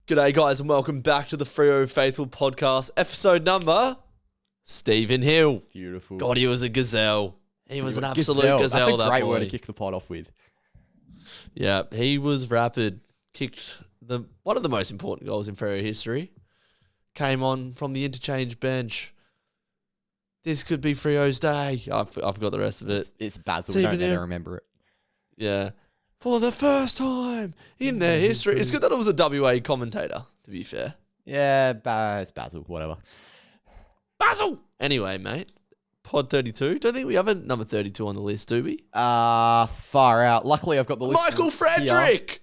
G'day guys and welcome back to the Freo Faithful podcast, episode number, Stephen Hill. Beautiful. God, he was a gazelle. He was an absolute gazelle. That's a great word to kick the pod off with. Yeah, he was rapid. Kicked one of the most important goals in Freo history. Came on from the interchange bench. This could be Freo's day. I forgot the rest of it. It's Basil. We don't ever remember it. Yeah. For the first time in their history. It's good that it was a WA commentator, to be fair. Yeah, it's Basil, whatever. Basil! Anyway, mate. Pod 32. Don't think we have a number 32 on the list, do we? Far out. Luckily, I've got the list. Michael Frederick! Here.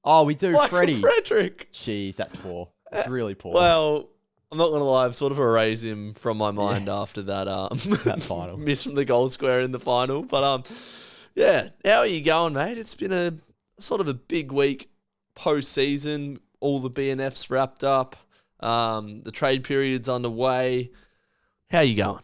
Oh, we do, Freddie. Frederick! Jeez, that's poor. It's really poor. Well, I'm not going to lie. I've sort of erased him from my mind after that, that final. miss from the goal square in the final. But, yeah, how are you going, mate? It's been a sort of a big week post-season. All the BNFs wrapped up. The trade period's underway. How are you going?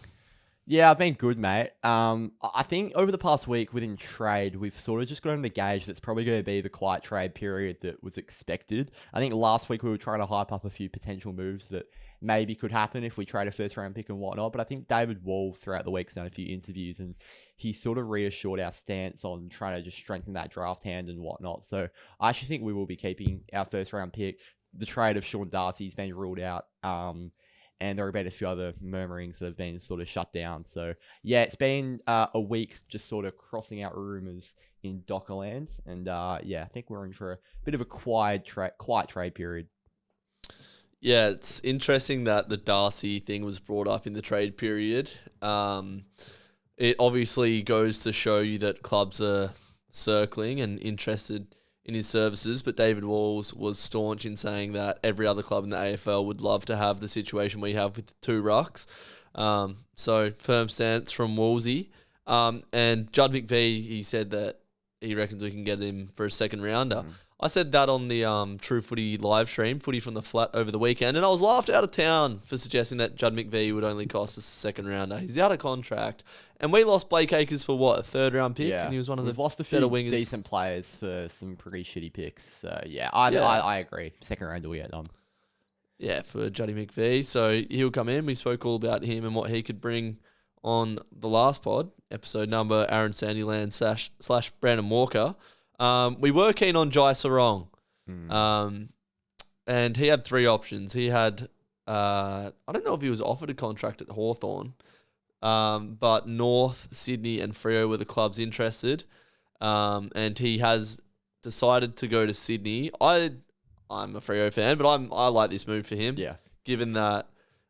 Yeah, I've been good, mate. I think over the past week within trade, we've sort of just gotten the gauge that's probably going to be the quiet trade period that was expected. I think last week we were trying to hype up a few potential moves that maybe could happen if we trade a first round pick and whatnot. But I think David Wall throughout the week's done a few interviews and he sort of reassured our stance on trying to just strengthen that draft hand and whatnot. So I actually think we will be keeping our first round pick. The trade of Sean Darcy's been ruled out. And there have been a few other murmurings that have been sort of shut down. So, yeah, it's been a week just sort of crossing out rumours in Dockerland. And, yeah, I think we're in for a bit of a quiet trade period. Yeah, it's interesting that the Darcy thing was brought up in the trade period. It obviously goes to show you that clubs are circling and interested in his services, but David Walls was staunch in saying that every other club in the AFL would love to have the situation we have with the two rucks. So firm stance from Woolsey. And Judd McVee, he said that he reckons we can get him for a second rounder. I said that on the True Footy live stream, Footy from the Flat, over the weekend, and I was laughed out of town for suggesting that Judd McVee would only cost us a second rounder. He's out of contract, and we lost Blake Acres for what, a third round pick? Yeah, and he was one of We've the lost a better few wingers. decent players for some pretty shitty picks. So yeah, I agree. Second rounder we get done. Yeah, for Juddy McVee. So he'll come in. We spoke all about him and what he could bring on the last pod, episode number Aaron Sandyland slash Brandon Walker. We were keen on Jy Serong. And he had three options. He had, I don't know if he was offered a contract at Hawthorn, but North, Sydney and Freo were the clubs interested. And he has decided to go to Sydney. I'm a Freo fan, but I like this move for him. Yeah. Given that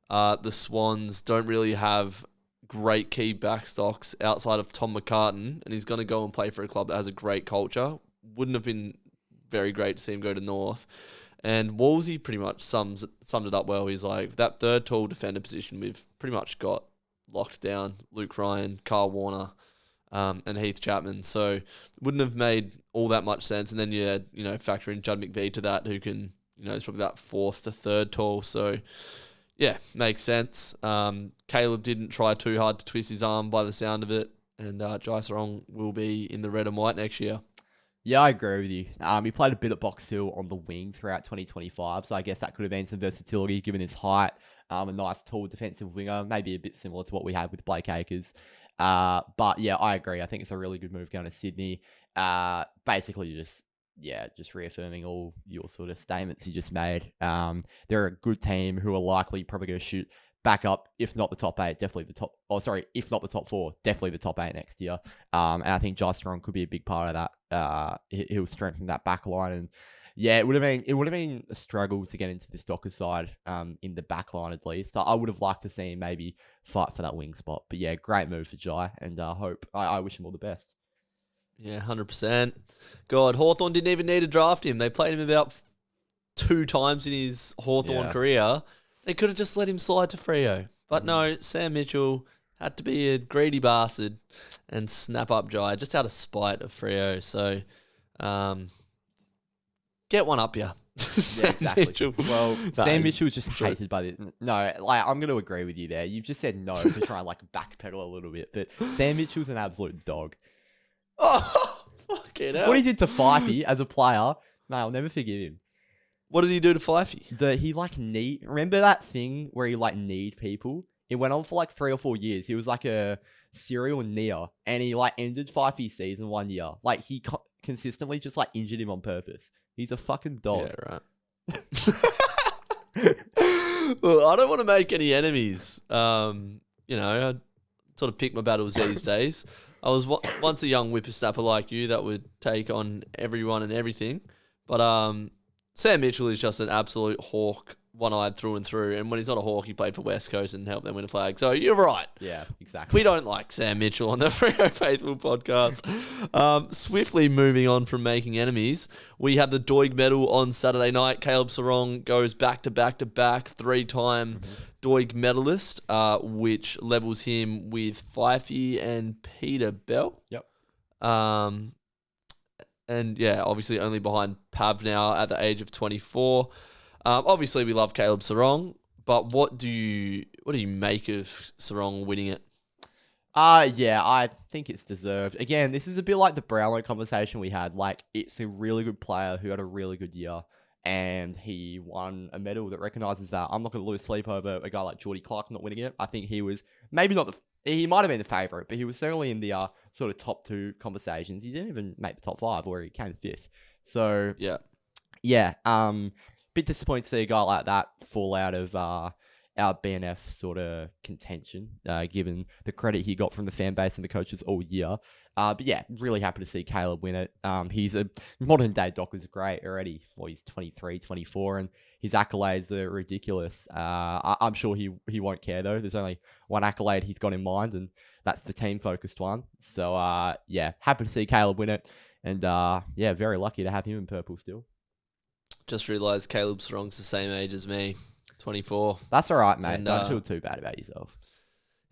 the Swans don't really have great key backstocks outside of Tom McCartan, and he's going to go and play for a club that has a great culture. Wouldn't have been very great to see him go to North. And Wolsey pretty much summed it up well. He's like, that third tall defender position we've pretty much got locked down. Luke Ryan, Carl Warner, and Heath Chapman. So wouldn't have made all that much sense. And then you had, factor in Judd McVee to that, who can, is probably that fourth to third tall. So yeah, makes sense. Caleb didn't try too hard to twist his arm by the sound of it. And Jy Simpkin will be in the red and white next year. Yeah, I agree with you. He played a bit at Box Hill on the wing throughout 2025, so I guess that could have been some versatility given his height. A nice tall defensive winger, maybe a bit similar to what we had with Blake Acres. But yeah, I agree. I think it's a really good move going to Sydney. Basically just reaffirming all your sort of statements you just made. They're a good team who are likely probably going to shoot back up, if not the top 8, definitely the top. If not the top 4, definitely the top 8 next year. And I think Jy Simpkin could be a big part of that. He'll strengthen that back line, and yeah, it would have been a struggle to get into this Dockers side, in the back line at least. So I would have liked to see him maybe fight for that wing spot. But yeah, great move for Jy, and I wish him all the best. Yeah, 100%. God, Hawthorn didn't even need to draft him. They played him about 2 times in his Hawthorn career. They could have just let him slide to Freo. But no, Sam Mitchell had to be a greedy bastard and snap up Jy just out of spite of Freo. So, get one up, yeah. Yeah, exactly. Mitchell. Well, Sam Mitchell was just hated by the... No, I'm going to agree with you there. You've just said no to try and backpedal a little bit. But Sam Mitchell's an absolute dog. Oh, fucking hell. What he did to Fifey as a player, no, I'll never forgive him. What did he do to Fifey? He like remember that thing where he like kneed people? It went on for like 3 or 4 years. He was like a serial kneer, and he like ended Fifey's season 1 year. Like he consistently just like injured him on purpose. He's a fucking dog. Yeah, right. Well, I don't want to make any enemies. I sort of pick my battles these days. I was once a young whippersnapper like you that would take on everyone and everything. But Sam Mitchell is just an absolute hawk, one-eyed through and through. And when he's not a hawk, he played for West Coast and helped them win a flag. So you're right. Yeah, exactly. We don't like Sam Mitchell on the Freo Faithful podcast. Swiftly moving on from making enemies, we have the Doig medal on Saturday night. Caleb Serong goes back-to-back-to-back, 3-time Doig medalist, which levels him with Fifey and Peter Bell. Yep. And yeah, obviously only behind Pav now at the age of 24. Obviously we love Caleb Serong, but what do you make of Serong winning it? Yeah, I think it's deserved. Again, this is a bit like the Brownlow conversation we had. Like, it's a really good player who had a really good year, and he won a medal that recognises that. I'm not going to lose sleep over a guy like Geordie Clark not winning it. I think he was maybe not he might have been the favourite, but he was certainly in the sort of top 2 conversations. He didn't even make the top 5, where he came 5th. So yeah. Bit disappointed to see a guy like that fall out of our BNF sort of contention, given the credit he got from the fan base and the coaches all year. But yeah, really happy to see Caleb win it. He's a modern day Dockers great already. Well, he's 23, 24, and his accolades are ridiculous. I'm sure he won't care though. There's only one accolade he's got in mind, and that's the team focused one. So yeah, happy to see Caleb win it, and yeah, very lucky to have him in purple still. Just realised Caleb Serong's the same age as me, 24. That's all right, mate. And, don't feel too bad about yourself.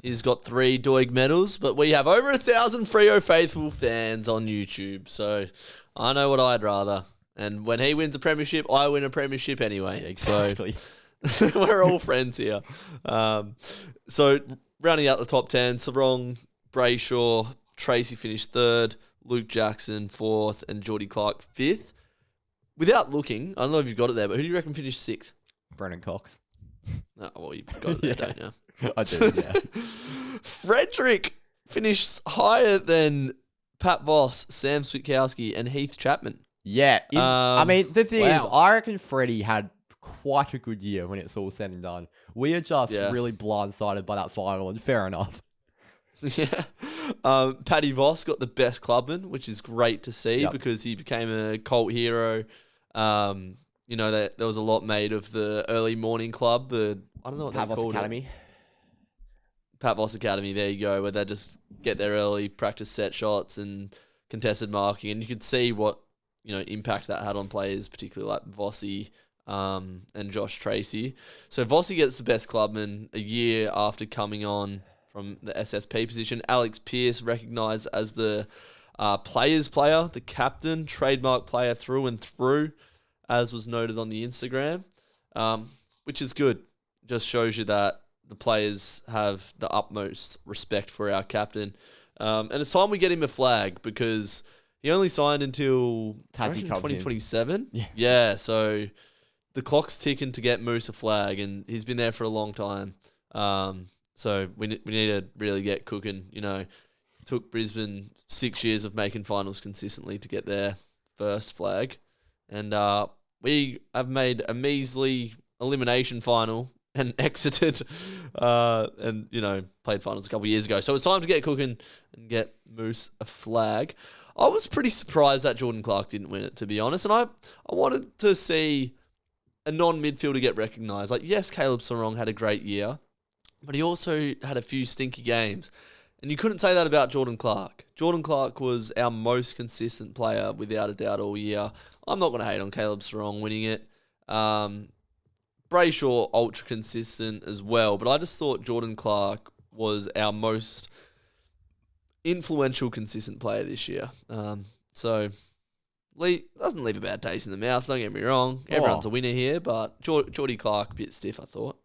He's got 3 Doig medals, but we have over 1,000 Freo Faithful fans on YouTube, so I know what I'd rather. And when he wins a premiership, I win a premiership anyway. Yeah, exactly. So we're all friends here. So rounding out the top 10, Serong, Brayshaw, Tracy finished 3rd, Luke Jackson 4th, and Geordie Clark 5th. Without looking, I don't know if you've got it there, but who do you reckon finished 6th? Brennan Cox. Oh, well, you've got it there, don't you? I do, yeah. Frederick finished higher than Pat Voss, Sam Switkowski, and Heath Chapman. Yeah. I mean, the thing is, I reckon Freddie had quite a good year when it's all said and done. We are just really blindsided by that final, and fair enough. Yeah. Paddy Voss got the best clubman, which is great to see because he became a cult hero. There was a lot made of the early morning club, I don't know what they called Academy. Pat Voss Academy, there you go, where they just get their early practice set shots and contested marking, and you could see what impact that had on players, particularly like Vossi and Josh Tracy. So Vossi gets the best clubman a year after coming on from the SSP position. Alex Pearce recognised as the players player, the captain, trademark player through and through, as was noted on the Instagram, which is good. Just shows you that the players have the utmost respect for our captain. And it's time we get him a flag because he only signed until 2027. Yeah, so the clock's ticking to get Moose a flag, and he's been there for a long time. So we need to really get cooking. Took Brisbane 6 years of making finals consistently to get their first flag. And we have made a measly elimination final and exited and played finals a couple of years ago. So it's time to get cooking and get Moose a flag. I was pretty surprised that Jordan Clark didn't win it, to be honest. And I wanted to see a non-midfielder get recognised. Like, yes, Caleb Serong had a great year, but he also had a few stinky games. And you couldn't say that about Jordan Clark. Jordan Clark was our most consistent player, without a doubt, all year. I'm not going to hate on Caleb Serong winning it. Brayshaw, ultra consistent as well. But I just thought Jordan Clark was our most influential, consistent player this year. So doesn't leave a bad taste in the mouth, don't get me wrong. Everyone's a winner here, but Geordie Clark, a bit stiff, I thought.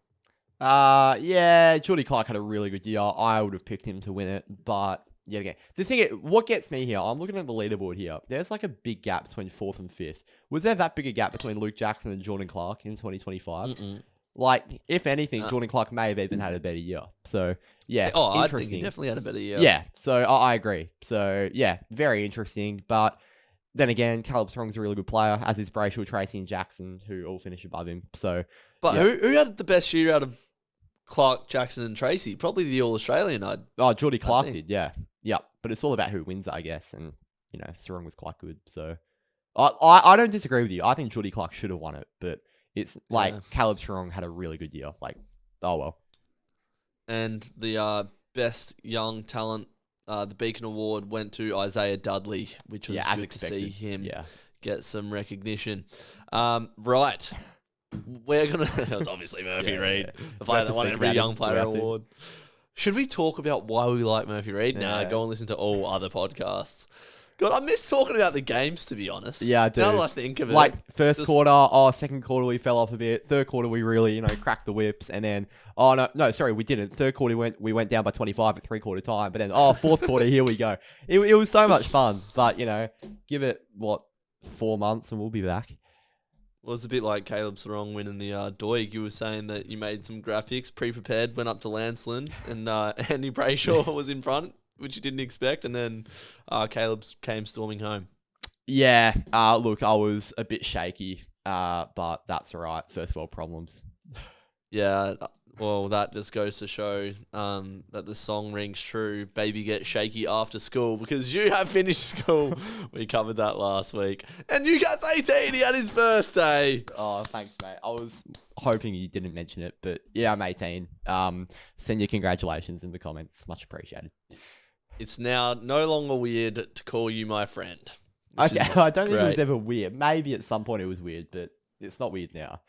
Yeah, Geordie Clark had a really good year. I would have picked him to win it, but Yeah, okay. The thing is, what gets me here, I'm looking at the leaderboard here. There's like a big gap between 4th and 5th. Was there that big a gap between Luke Jackson and Jordan Clark in 2025? Mm-mm. Like, if anything, Jordan Clark may have even had a better year. So, yeah, Oh, I think interesting. he definitely had a better year. Yeah, so I agree. So, yeah, very interesting. But then again, Caleb Strong's a really good player, as is Brayshaw, Tracy, and Jackson, who all finish above him. So, But yeah. who had the best year out of Clark, Jackson, and Tracy? Probably the All-Australian. Geordie Clark think. did, yeah. Yep. But it's all about who wins it, I guess. And, Serong was quite good. So, I don't disagree with you. I think Geordie Clark should have won it. But it's like Caleb Serong had a really good year. Like, oh well. And the best young talent, the Beacon Award, went to Isaiah Dudley, which was as good expected. to see him Yeah. get some recognition. Right. We're going to... It was obviously Murphy Reid, the player that won every Young Player Award. Should we talk about why we like Murphy Reid? Now go and listen to all other podcasts. God, I miss talking about the games, to be honest. Yeah, I do. Now that I think of it. Like, quarter, second quarter we fell off a bit. Third quarter we really, cracked the whips. And then, sorry, we didn't. Third quarter we went down by 25 at 3/4 time. But then, fourth quarter, here we go. It was so much fun. But, give it, 4 months and we'll be back. Well, it was a bit like Caleb Serong winning the Doig. You were saying that you made some graphics, pre-prepared, went up to Lanceland, and Andy Brayshaw was in front, which you didn't expect, and then Caleb came storming home. Yeah, look, I was a bit shaky, but that's all right. First world problems. Yeah, well, that just goes to show that the song rings true. Baby get shaky after school, because you have finished school. We covered that last week. And you got 18, he had his birthday. Oh, thanks, mate. I was hoping you didn't mention it, but yeah, I'm 18. Send your congratulations in the comments. Much appreciated. It's now no longer weird to call you my friend. Okay, I don't think it was ever weird. Maybe at some point it was weird, but it's not weird now.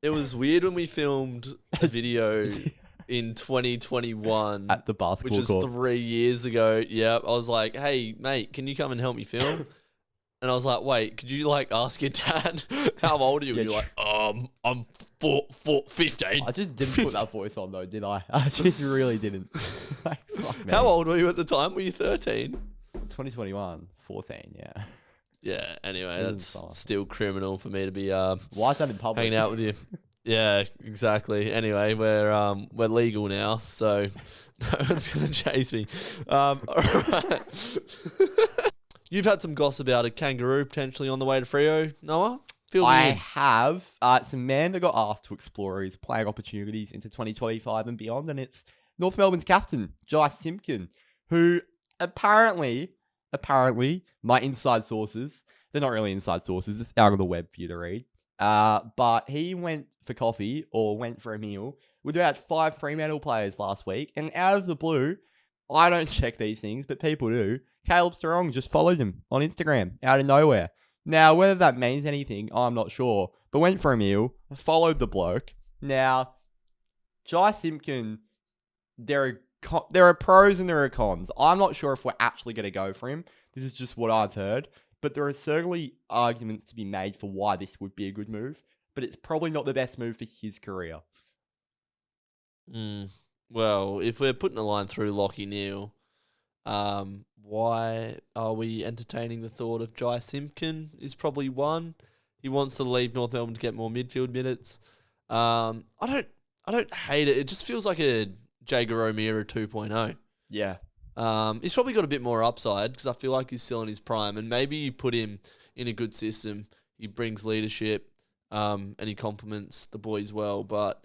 It was weird when we filmed a video in 2021 at the basketball which was court. 3 years ago. Yeah, I was like, "Hey, mate, can you come and help me film?" And I was like, "Wait, could you ask your dad how old are you?" And you're like, "I'm 15." I just didn't put that voice on though, did I? I just really didn't. Fuck, how old were you at the time? Were you 13? 2021, 14. Yeah. Yeah, anyway, that's still criminal for me to be why is that in public? hanging out with you. Yeah, exactly. Anyway, we're legal now, so no one's gonna chase me. All right. You've had some gossip about a kangaroo potentially on the way to Freo, Noah? I have. It's a man that got asked to explore his playing opportunities into 2025 and beyond, and it's North Melbourne's captain, Jy Simpkin, who apparently, my inside sources, they're not really inside sources, it's out on the web for you to read, but he went for coffee or went for a meal with about 5 Fremantle players last week, and out of the blue, I don't check these things, but people do, Caleb Serong just followed him on Instagram out of nowhere. Now, whether that means anything, I'm not sure, but went for a meal, followed the bloke. Now, Jy Simpkin, there are pros and there are cons. I'm not sure if we're actually going to go for him. This is just what I've heard. But there are certainly arguments to be made for why this would be a good move. But it's probably not the best move for his career. Well, if we're putting a line through Lockie Neal, why are we entertaining the thought of Jy Simpkin is probably one. He wants to leave North Melbourne to get more midfield minutes. I don't hate it. It just feels like a Jager O'Meara 2.0. Yeah. He's probably got a bit more upside because I feel like he's still in his prime, and maybe you put him in a good system. He brings leadership, and he complements the boys well. But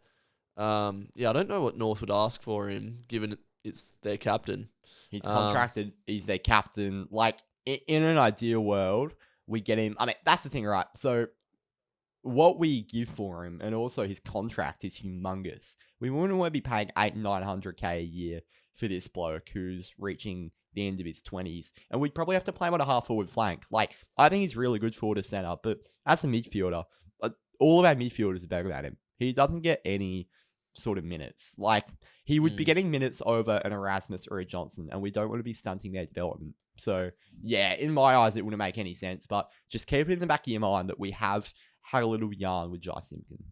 I don't know what North would ask for him, given it's their captain. He's contracted. He's their captain. Like, in an ideal world, we get him. I mean, that's the thing, right? So, what we give for him, and also his contract, is humongous. We wouldn't want to be paying $800-900K a year for this bloke who's reaching the end of his 20s. And we'd probably have to play him on a half-forward flank. Like, I think he's really good forward to centre, but as a midfielder, all of our midfielders are better than him. He doesn't get any sort of minutes. Like, he would be getting minutes over an Erasmus or a Johnson, and we don't want to be stunting their development. So, yeah, in my eyes, it wouldn't make any sense, but just keep it in the back of your mind that we have had a little yarn with Jy Simpkin.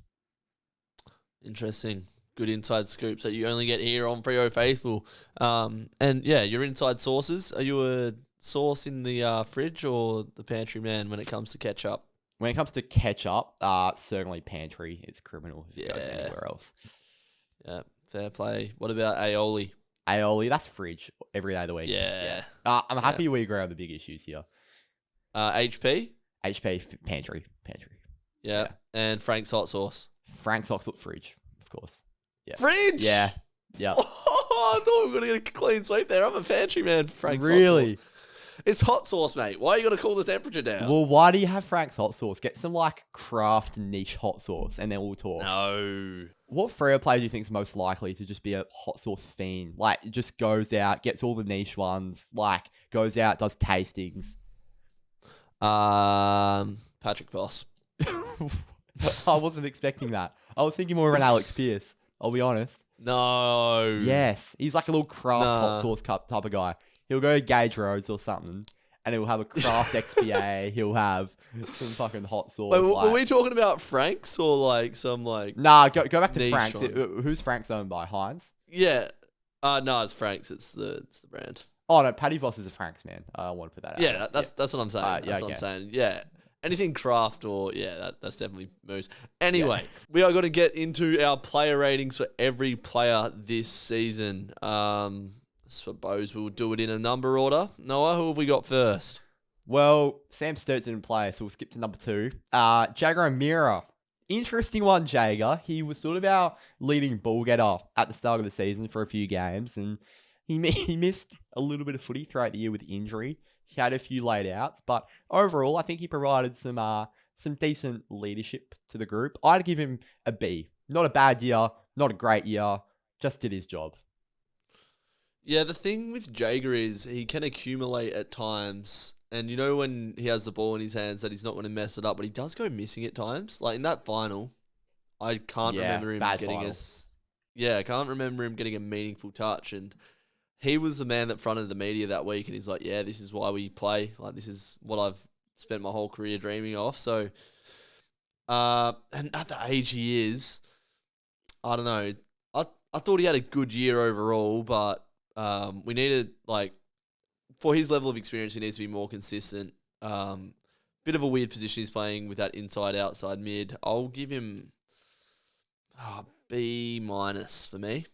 Interesting. good inside scoops that you only get here on Freo Faithful. And yeah, your inside sources. Are you a source in the fridge or the pantry man when it comes to ketchup? When it comes to ketchup, certainly pantry. It's criminal if it goes anywhere else. Yeah, fair play. What about aioli? Aioli, that's fridge every day of the week. Yeah. I'm happy we agree on the big issues here. HP? Pantry. Yeah. And Frank's hot sauce. Frank's hot sauce, fridge, of course. Yeah. Fridge? Yeah. Yeah. Oh, I thought we were going to get a clean sweep there. I'm a pantry man for Frank's hot Really? sauce. It's hot sauce, mate. Why are you going to cool the temperature down? Well, why do you have Frank's hot sauce? Get some like craft niche hot sauce, and then we'll talk. No. What Freo player do you think is most likely to just be a hot sauce fiend? Like, just goes out, gets all the niche ones, like goes out, does tastings. Patrick Voss. I wasn't expecting that. I was thinking more of an Alex Pierce. I'll be honest. No. Yes, he's like a little craft hot sauce cup type of guy. He'll go to Gage Roads or something, and he'll have a craft XPA. He'll have some fucking hot sauce. Wait, were we talking about Frank's or like some like? Nah, go back to niche Frank's. one? Who's Frank's owned by? Heinz? Yeah. No, it's Frank's. It's the brand. Oh no, Paddy Voss is a Frank's man. I want to put that out. Yeah, that's what I'm saying. That's what I'm okay. saying. Yeah. Anything craft or that's definitely moves. Anyway, we are going to get into our player ratings for every player this season. Suppose we'll do it in a number order. Noah, who have we got first? Well, Sam Sturt didn't play, so we'll skip to number 2. Jagger O'Meara. Interesting one, Jagger. He was sort of our leading ball getter at the start of the season for a few games, and he missed a little bit of footy throughout the year with injury. He had a few laid outs, but overall, I think he provided some decent leadership to the group. I'd give him a B. Not a bad year, not a great year, just did his job. Yeah, the thing with Jagger is he can accumulate at times. And you know when he has the ball in his hands that he's not going to mess it up, but he does go missing at times. Like in that final, I can't remember him getting I can't remember him getting a meaningful touch. And he was the man that fronted the media that week, and he's like, yeah, this is why we play. Like, this is what I've spent my whole career dreaming of. So, and at the age he is, I don't know. I thought he had a good year overall, but we needed, like, for his level of experience, he needs to be more consistent. Bit of a weird position he's playing with that inside-outside mid. I'll give him B- for me.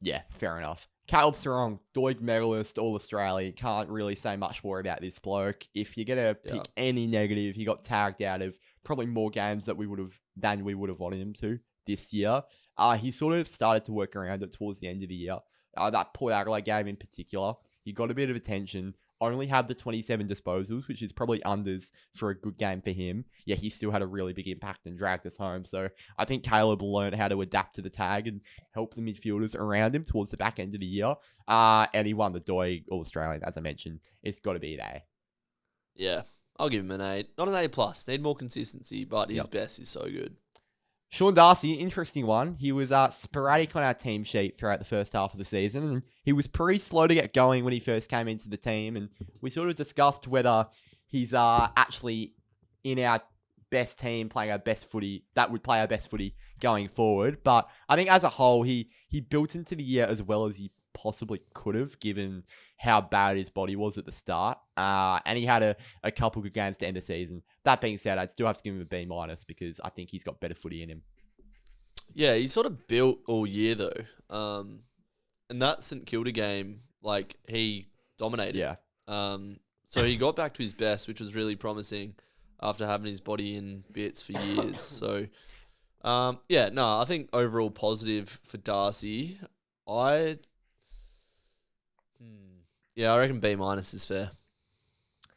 Yeah, fair enough. Caleb Serong, Doig medalist, All-Australian. Can't really say much more about this bloke. If you're going to pick any negative, he got tagged out of probably more games than we would have wanted him to this year. He sort of started to work around it towards the end of the year. That Port Adelaide game in particular, he got a bit of attention. Only had the 27 disposals, which is probably unders for a good game for him. Yeah, he still had a really big impact and dragged us home. So I think Caleb learned how to adapt to the tag and help the midfielders around him towards the back end of the year. And he won the Doig All-Australian, as I mentioned. It's got to be an A. Yeah, I'll give him an A. Not an A+. Need more consistency, but his best is so good. Sean Darcy, interesting one. He was sporadic on our team sheet throughout the first half of the season, and he was pretty slow to get going when he first came into the team, and we sort of discussed whether he's actually in our best team playing our best footy, that would play our best footy going forward. But I think as a whole, he built into the year as well as he possibly could have, given how bad his body was at the start. And he had a couple good games to end the season. That being said, I'd still have to give him a B- because I think he's got better footy in him. Yeah, he sort of built all year though. And that St Kilda game, like, he dominated. Yeah. So he got back to his best, which was really promising after having his body in bits for years. So, I think overall positive for Darcy. I reckon B- is fair.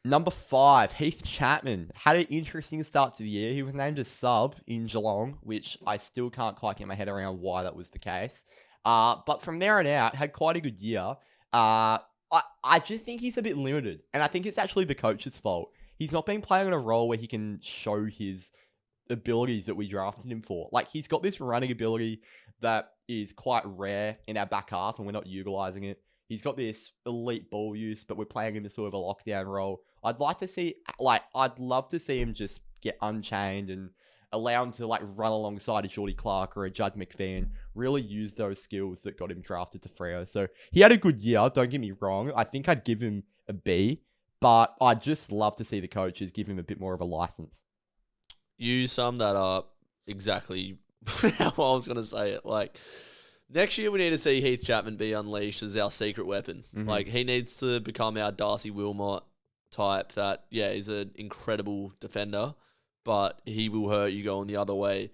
Number 5, Heath Chapman. Had an interesting start to the year. He was named a sub in Geelong, which I still can't quite get my head around why that was the case. But from there on out, had quite a good year. I just think he's a bit limited. And I think it's actually the coach's fault. He's not been playing in a role where he can show his abilities that we drafted him for. Like, he's got this running ability that is quite rare in our back half, and we're not utilising it. He's got this elite ball use, but we're playing him in sort of a lockdown role. I'd love to see him just get unchained and allow him to like run alongside a Geordie Clark or a Judd McVee and really use those skills that got him drafted to Freo. So he had a good year, don't get me wrong. I think I'd give him a B, but I'd just love to see the coaches give him a bit more of a license. You summed that up exactly how I was going to say it. Like, next year we need to see Heath Chapman be unleashed as our secret weapon. Mhm. Like, he needs to become our Darcy Wilmot type that, yeah, he's an incredible defender, but he will hurt you going the other way.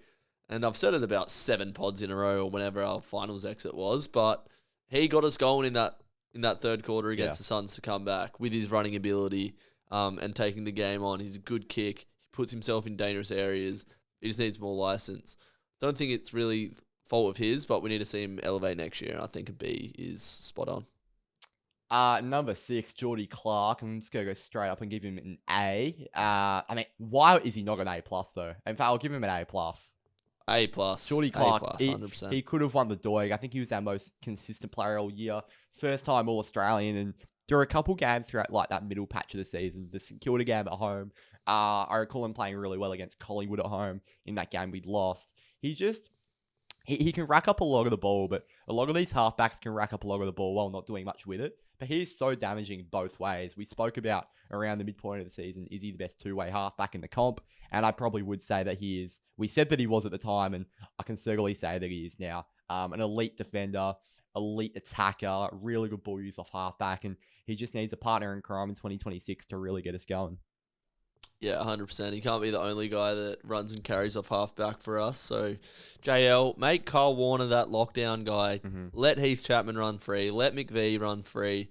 And I've said it about 7 pods in a row or whenever our finals exit was, but he got us going in that third quarter against the Suns to come back with his running ability and taking the game on. He's a good kick. He puts himself in dangerous areas. He just needs more license. Don't think it's really fault of his, but we need to see him elevate next year. I think a B is spot on. Number 6, Geordie Clark. I'm just going to go straight up and give him an A. I mean, why is he not an A plus though? In fact, I'll give him an A plus. A plus. Geordie Clark, A plus, 100%. he could have won the Doig. I think he was our most consistent player all year. First time All-Australian, and there were a couple games throughout like that middle patch of the season. The St Kilda game at home. I recall him playing really well against Collingwood at home in that game we'd lost. He can rack up a lot of the ball, but a lot of these halfbacks can rack up a lot of the ball while not doing much with it. But he's so damaging both ways. We spoke about around the midpoint of the season, is he the best two-way halfback in the comp? And I probably would say that he is. We said that he was at the time, and I can certainly say that he is now. An elite defender, elite attacker, really good ball use off halfback, and he just needs a partner in crime in 2026 to really get us going. Yeah, 100%. He can't be the only guy that runs and carries off halfback for us. So, JL, make Carl Warner that lockdown guy. Mm-hmm. Let Heath Chapman run free. Let McVee run free.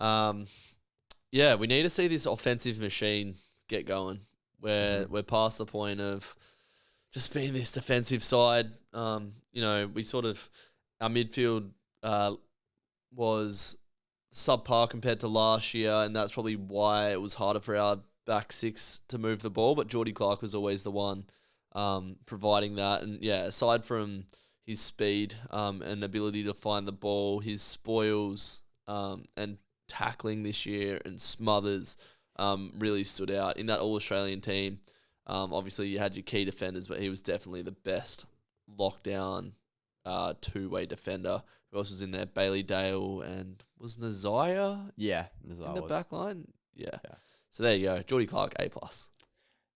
Yeah, we need to see this offensive machine get going. We're past the point of just being this defensive side. We sort of, our midfield was subpar compared to last year, and that's probably why it was harder for our back six to move the ball, but Geordie Clark was always the one providing that. And yeah, aside from his speed and ability to find the ball, his spoils and tackling this year and smothers really stood out in that All-Australian team. Obviously, you had your key defenders, but he was definitely the best lockdown two-way defender. Who else was in there? Bailey Dale and was Nazaya? Yeah, Nazaya in the was. back line? Yeah. So there you go. Geordie Clark, A+.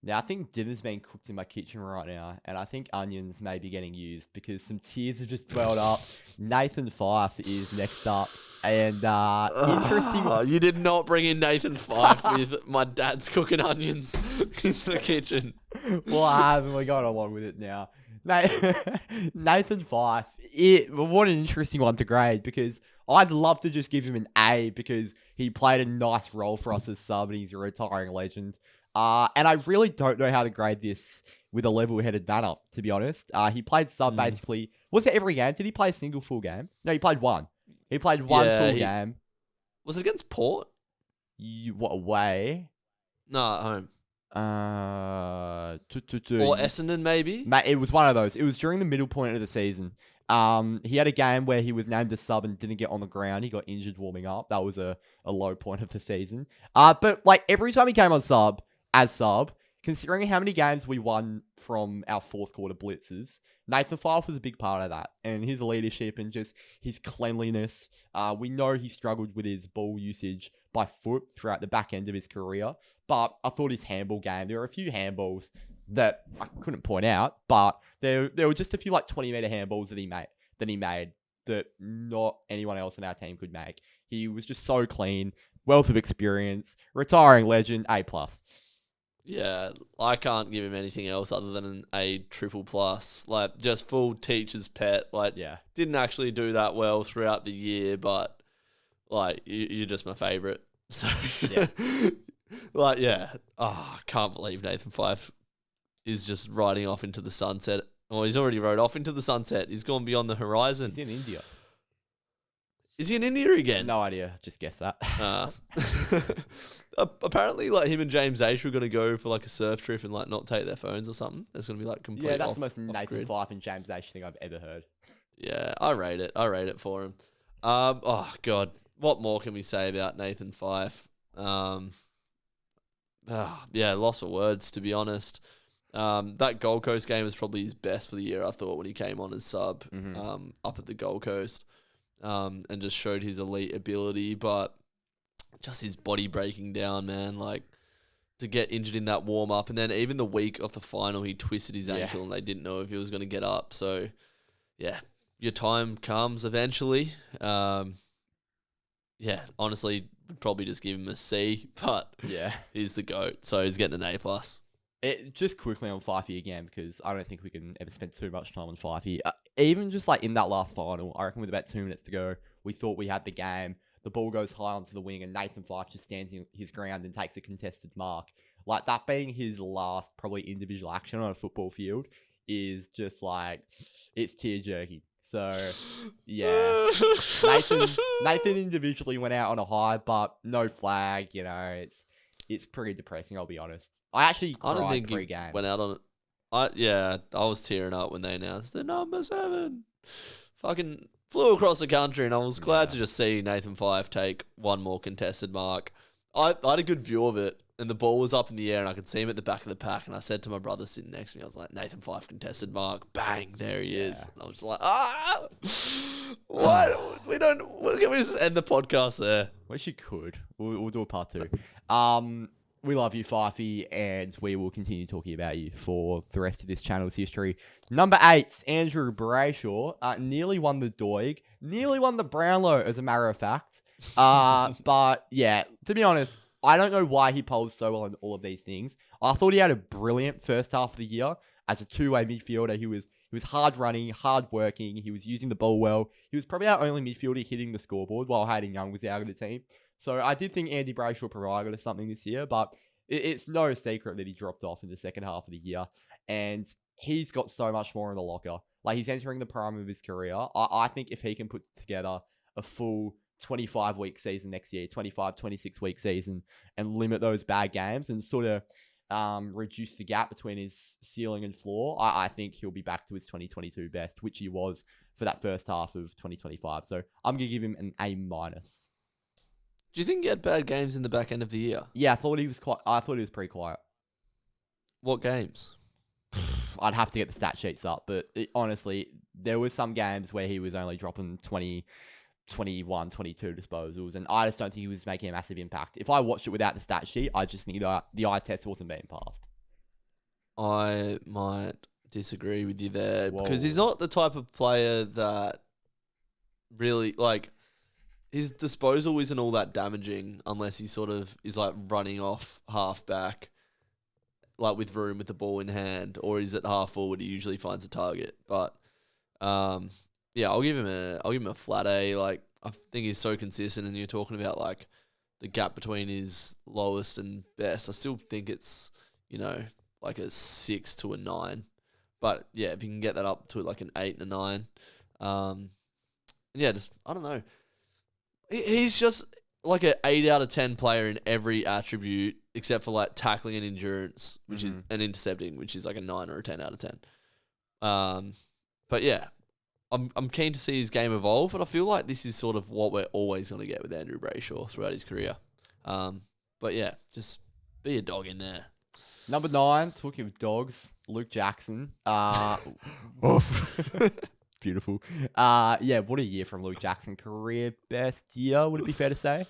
Now, I think dinner's being cooked in my kitchen right now, and I think onions may be getting used because some tears have just welled up. Nathan Fyfe is next up, and interesting. You did not bring in Nathan Fyfe with my dad's cooking onions in the kitchen. Well, I haven't. We're going along with it now. Nathan Fyfe, what an interesting one to grade, because I'd love to just give him an A because he played a nice role for us as sub and he's a retiring legend. And I really don't know how to grade this with a level-headed manner, to be honest. He played sub basically. Was it every game? Did he play a single full game? No, he played one. He played one full game. Was it against Port? What, away? No, at home. Or Essendon, maybe? Mate, it was one of those. It was during the middle point of the season. He had a game where he was named a sub and didn't get on the ground. He got injured warming up. That was a low point of the season. But like every time he came on sub, considering how many games we won from our fourth quarter blitzes, Nathan Fyfe was a big part of that. And his leadership and just his cleanliness. We know he struggled with his ball usage by foot throughout the back end of his career. But I thought his handball game, there were a few handballs that I couldn't point out, but there were just a few like 20-meter handballs that he made that not anyone else on our team could make. He was just so clean, wealth of experience, retiring legend, A+. Yeah, I can't give him anything else other than an A++. Like, just full teacher's pet. Like, didn't actually do that well throughout the year, but like, you're just my favourite. So, like, yeah. Oh, I can't believe Nathan Fyfe is just riding off into the sunset. Well, he's already rode off into the sunset. He's gone beyond the horizon. He's in India. Is he in India again? No idea. Just guess that. Apparently, like, him and James H were going to go for like a surf trip and like not take their phones or something. It's going to be like complete. Yeah, that's off, the most Nathan grid. Fyfe and James H thing I've ever heard. Yeah, I rate it. I rate it for him. Oh God, what more can we say about Nathan Fyfe? Yeah, loss of words, to be honest. That Gold Coast game was probably his best for the year, I thought, when he came on as sub up at the Gold Coast and just showed his elite ability. But just his body breaking down, man, like to get injured in that warm-up. And then even the week of the final, he twisted his ankle and they didn't know if he was going to get up. So, yeah, your time comes eventually. Honestly, would probably just give him a C, but he's the GOAT, so he's getting an A+. Just quickly on Fifey again, because I don't think we can ever spend too much time on Fifey. Even just like in that last final, I reckon with about 2 minutes to go, we thought we had the game. The ball goes high onto the wing and Nathan Fyfe just stands in his ground and takes a contested mark. Like that being his last probably individual action on a football field is just like, it's tear-jerky. So, yeah. Nathan individually went out on a high, but no flag, it's pretty depressing, I'll be honest. I actually cried pre-game. Went out on it. I was tearing up when they announced the number 7. Fucking flew across the country, and I was glad to just see Nathan Fyfe take one more contested mark. I had a good view of it, and the ball was up in the air, and I could see him at the back of the pack, and I said to my brother sitting next to me, I was like, Nathan Fyfe contested mark, bang, there he is. And I was just like, what? Can we just end the podcast there? Wish you could. We'll do a part 2. We love you, Fifey, and we will continue talking about you for the rest of this channel's history. Number 8, Andrew Brayshaw. Nearly won the Doig. Nearly won the Brownlow, as a matter of fact. But, yeah, to be honest, I don't know why he posed so well in all of these things. I thought he had a brilliant first half of the year. As a two-way midfielder, he was hard running, hard working. He was using the ball well. He was probably our only midfielder hitting the scoreboard while Hayden Young was out of the team. So I did think Andy Brayshaw provided us something this year, but it's no secret that he dropped off in the second half of the year. And he's got so much more in the locker. Like, he's entering the prime of his career. I think if he can put together a full 25-week season next year, 26-week season, and limit those bad games and sort of reduce the gap between his ceiling and floor, I think he'll be back to his 2022 best, which he was for that first half of 2025. So I'm going to give him an A-. Do you think he had bad games in the back end of the year? Yeah, I thought he was pretty quiet. What games? I'd have to get the stat sheets up, but honestly, there was some games where he was only dropping 20, 21, 22 disposals, and I just don't think he was making a massive impact. If I watched it without the stat sheet, I just think the eye test wasn't being passed. I might disagree with you there, because he's not the type of player that really, like, his disposal isn't all that damaging unless he sort of is like running off half back, like with room with the ball in hand, or he's at half forward. He usually finds a target. But I'll give him a flat A. Like, I think he's so consistent, and you're talking about like the gap between his lowest and best. I still think it's like a 6 to a 9. But yeah, if you can get that up to like an 8 and a 9, I don't know. He's just like an 8 out of 10 player in every attribute except for like tackling and endurance, which is and intercepting, which is like a 9 or a 10 out of 10. But yeah, I'm keen to see his game evolve, but I feel like this is sort of what we're always going to get with Andrew Brayshaw throughout his career. But yeah, just be a dog in there. Number 9, talking of dogs, Luke Jackson. Beautiful. What a year from Luke Jackson. Career best year, would it be fair to say?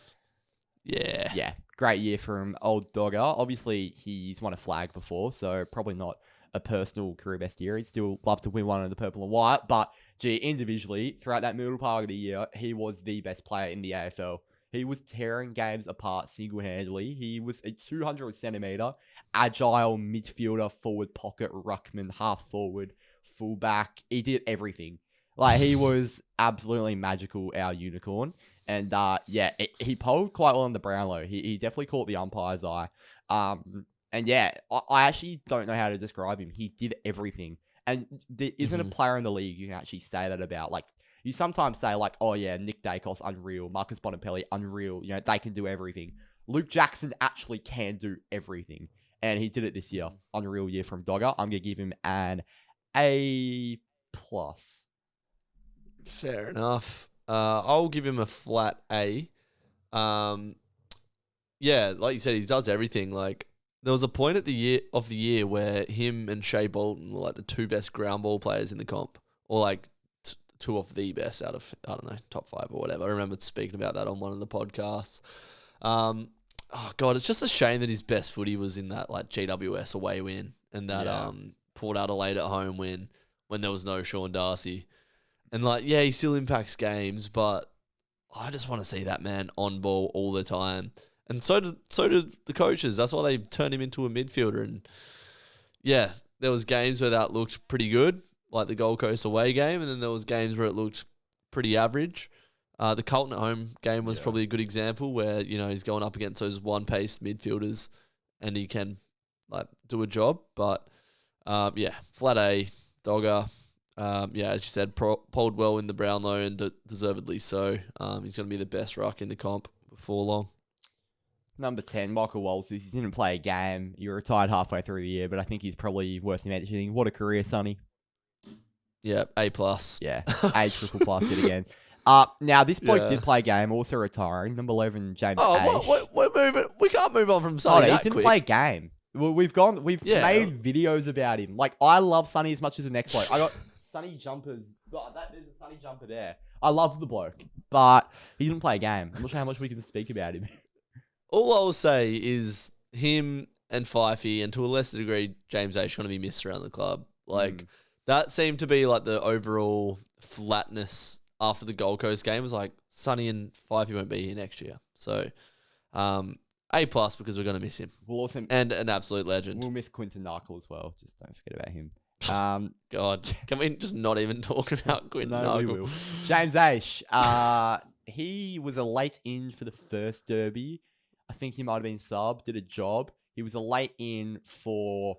Yeah. Yeah, great year from old Dogger. Obviously, he's won a flag before, so probably not a personal career best year. He'd still love to win one in the purple and white, but individually, throughout that middle part of the year, he was the best player in the AFL. He was tearing games apart single-handedly. He was a 200-centimetre, agile midfielder, forward pocket, ruckman, half forward, fullback. He did everything. Like, he was absolutely magical, our unicorn. And he polled quite well on the Brownlow. He definitely caught the umpire's eye. I actually don't know how to describe him. He did everything. And there isn't a player in the league you can actually say that about. Like, you sometimes say, like, oh yeah, Nick Dacos, unreal. Marcus Bonampelli, unreal. They can do everything. Luke Jackson actually can do everything. And he did it this year. Unreal year from Dogger. I'm going to give him an A+. Fair enough. I'll give him a flat A. Like you said, he does everything. Like, there was a point at the year where him and Shea Bolton were like the two best ground ball players in the comp, or like two of the best out of, I don't know, top 5 or whatever. I remember speaking about that on one of the podcasts. Oh God, it's just a shame that his best footy was in that like GWS away win and that Port Adelaide at home win when there was no Sean Darcy. And like, yeah, he still impacts games, but I just want to see that man on ball all the time. And so did the coaches. That's why they turned him into a midfielder. And yeah, there was games where that looked pretty good, like the Gold Coast away game, and then there was games where it looked pretty average. The Carlton at home game was probably a good example where, you know, he's going up against those one-paced midfielders and he can like do a job. But flat A, Dogger. As you said, polled well in the Brownlow and deservedly so. He's going to be the best ruck in the comp before long. Number 10, Michael Walters. He didn't play a game. He retired halfway through the year, but I think he's probably worth mentioning. What a career, Sonny. Yeah, A+. Yeah, A++ yet again. Now, this bloke did play a game, also retiring. Number 11, James Ash. We're moving. We can't move on from Sonny he didn't play a game. Well, we've made videos about him. Like, I love Sonny as much as the next bloke. I got Sonny jumpers. There's a Sonny jumper there. I love the bloke, but he didn't play a game. I'm not sure how much we can speak about him. All I will say is him and Fifey, and to a lesser degree, James Ash, going to be missed around the club. Like, that seemed to be like the overall flatness after the Gold Coast game. Was like, Sonny and Fifey won't be here next year. So, A+ because we're going to miss him. We'll also and an absolute legend. We'll miss Quinton Narkle as well. Just don't forget about him. God, can we just not even talk about Quinton Narkle? We will. James Ash, he was a late in for the first derby. I think he might have been sub, did a job. He was a late in for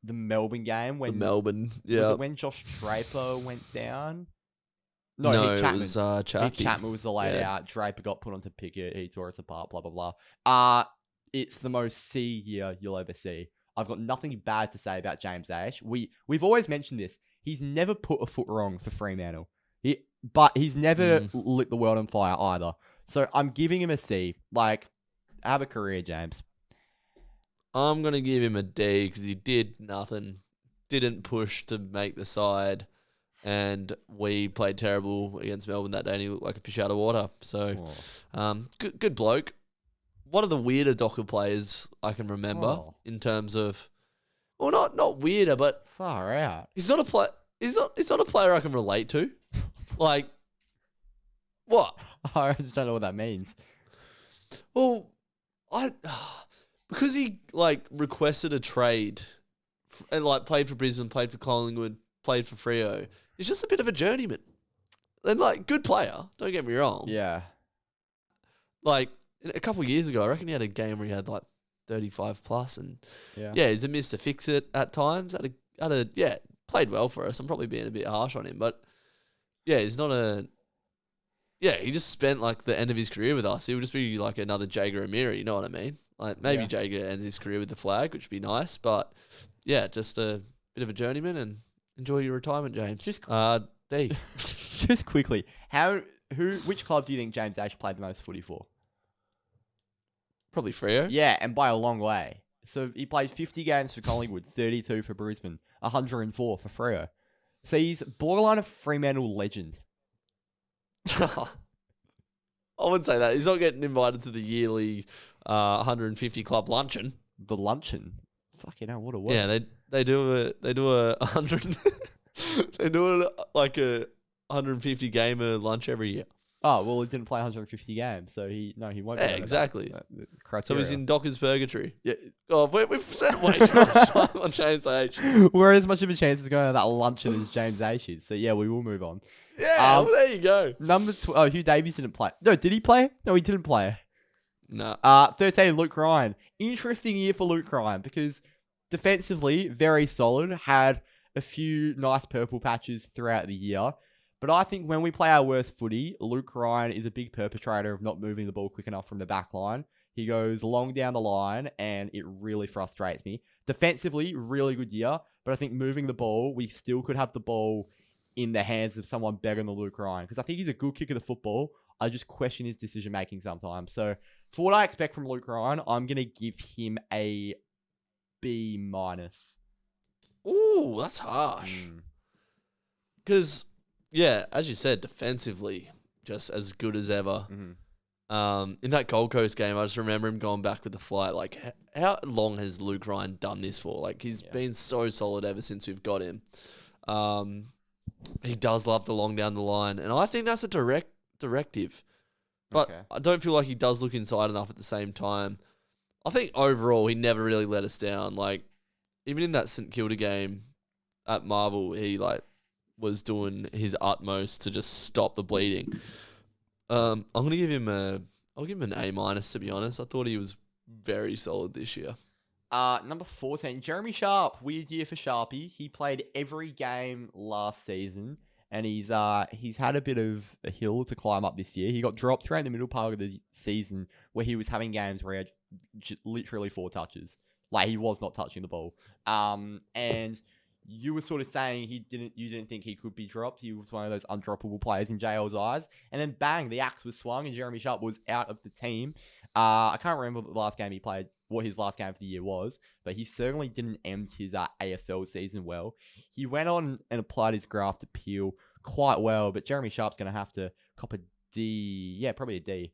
the Melbourne game. Was it when Josh Draper went down? No, Nick Chapman. It was Chappie. Nick Chapman was the late out. Draper got put onto Pickett. He tore us apart, blah, blah, blah. It's the most C year you'll ever see. I've got nothing bad to say about James Ash. We've always mentioned this. He's never put a foot wrong for Fremantle. But he's never lit the world on fire either. So I'm giving him a C. Like, have a career, James. I'm going to give him a D because he did nothing. Didn't push to make the side. And we played terrible against Melbourne that day and he looked like a fish out of water. So, good bloke. One of the weirder Docker players I can remember in terms of, well, not weirder, but far out. He's not a He's not a player I can relate to. Like, what? I just don't know what that means. Well, because he like requested a trade and like played for Brisbane, played for Collingwood, played for Freo. He's just a bit of a journeyman. And like, good player, don't get me wrong. Yeah. Like, a couple of years ago, I reckon he had a game where he had like 35 plus and he's a Mr. Fix-It at times. Played well for us. I'm probably being a bit harsh on him, but he's not he just spent like the end of his career with us. He would just be like another Jager Amiri, you know what I mean? Like maybe Jager ends his career with the flag, which would be nice, but just a bit of a journeyman and enjoy your retirement, James. D. Just quickly, which club do you think James Ash played the most footy for? Probably Freo. Yeah, and by a long way. So he played 50 games for Collingwood, 32 for Brisbane, 104 for Freo. So he's borderline a Fremantle legend. I wouldn't say that. He's not getting invited to the yearly 150 club luncheon. The luncheon? Fucking hell, what a word. Yeah, they do a 100 they do like a 150 gamer lunch every year. Oh, well, he didn't play 150 games, so he won't. Yeah, exactly. So he's in Dockers purgatory. Yeah. Oh, we've spent way too much time on James H. We're as much of a chance of going to that luncheon as James H is. So yeah, we will move on. Yeah, well, there you go. Number 12. Hugh Davies didn't play. No, did he play? No, he didn't play. No. 13, Luke Ryan. Interesting year for Luke Ryan because defensively, very solid. Had a few nice purple patches throughout the year. But I think when we play our worst footy, Luke Ryan is a big perpetrator of not moving the ball quick enough from the back line. He goes long down the line, and it really frustrates me. Defensively, really good year. But I think moving the ball, we still could have the ball in the hands of someone better than Luke Ryan. Because I think he's a good kicker of the football. I just question his decision-making sometimes. So for what I expect from Luke Ryan, I'm going to give him a B minus. Ooh, that's harsh. Because, yeah, as you said, defensively, just as good as ever. In that Gold Coast game, I just remember him going back with the flight. Like, how long has Luke Ryan done this for? Like, he's been so solid ever since we've got him. He does love the long down the line, and I think that's a directive. But I don't feel like he does look inside enough at the same time. I think overall, he never really let us down. Like, even in that St Kilda game at Marvel, he, like, was doing his utmost to just stop the bleeding. I'm gonna give him I'll give him an A minus, to be honest. I thought he was very solid this year. Number 14, Jeremy Sharp. Weird year for Sharpie. He played every game last season, and he's had a bit of a hill to climb up this year. He got dropped around the middle part of the season where he was having games where he had literally 4 touches. Like, he was not touching the ball. And you were sort of saying you didn't think he could be dropped. He was one of those undroppable players in JL's eyes. And then bang, the axe was swung and Jeremy Sharp was out of the team. I can't remember the last game he played, what his last game for the year was, but he certainly didn't end his AFL season well. He went on and applied his graft appeal quite well, but Jeremy Sharp's going to have to cop a D. Yeah, probably a D.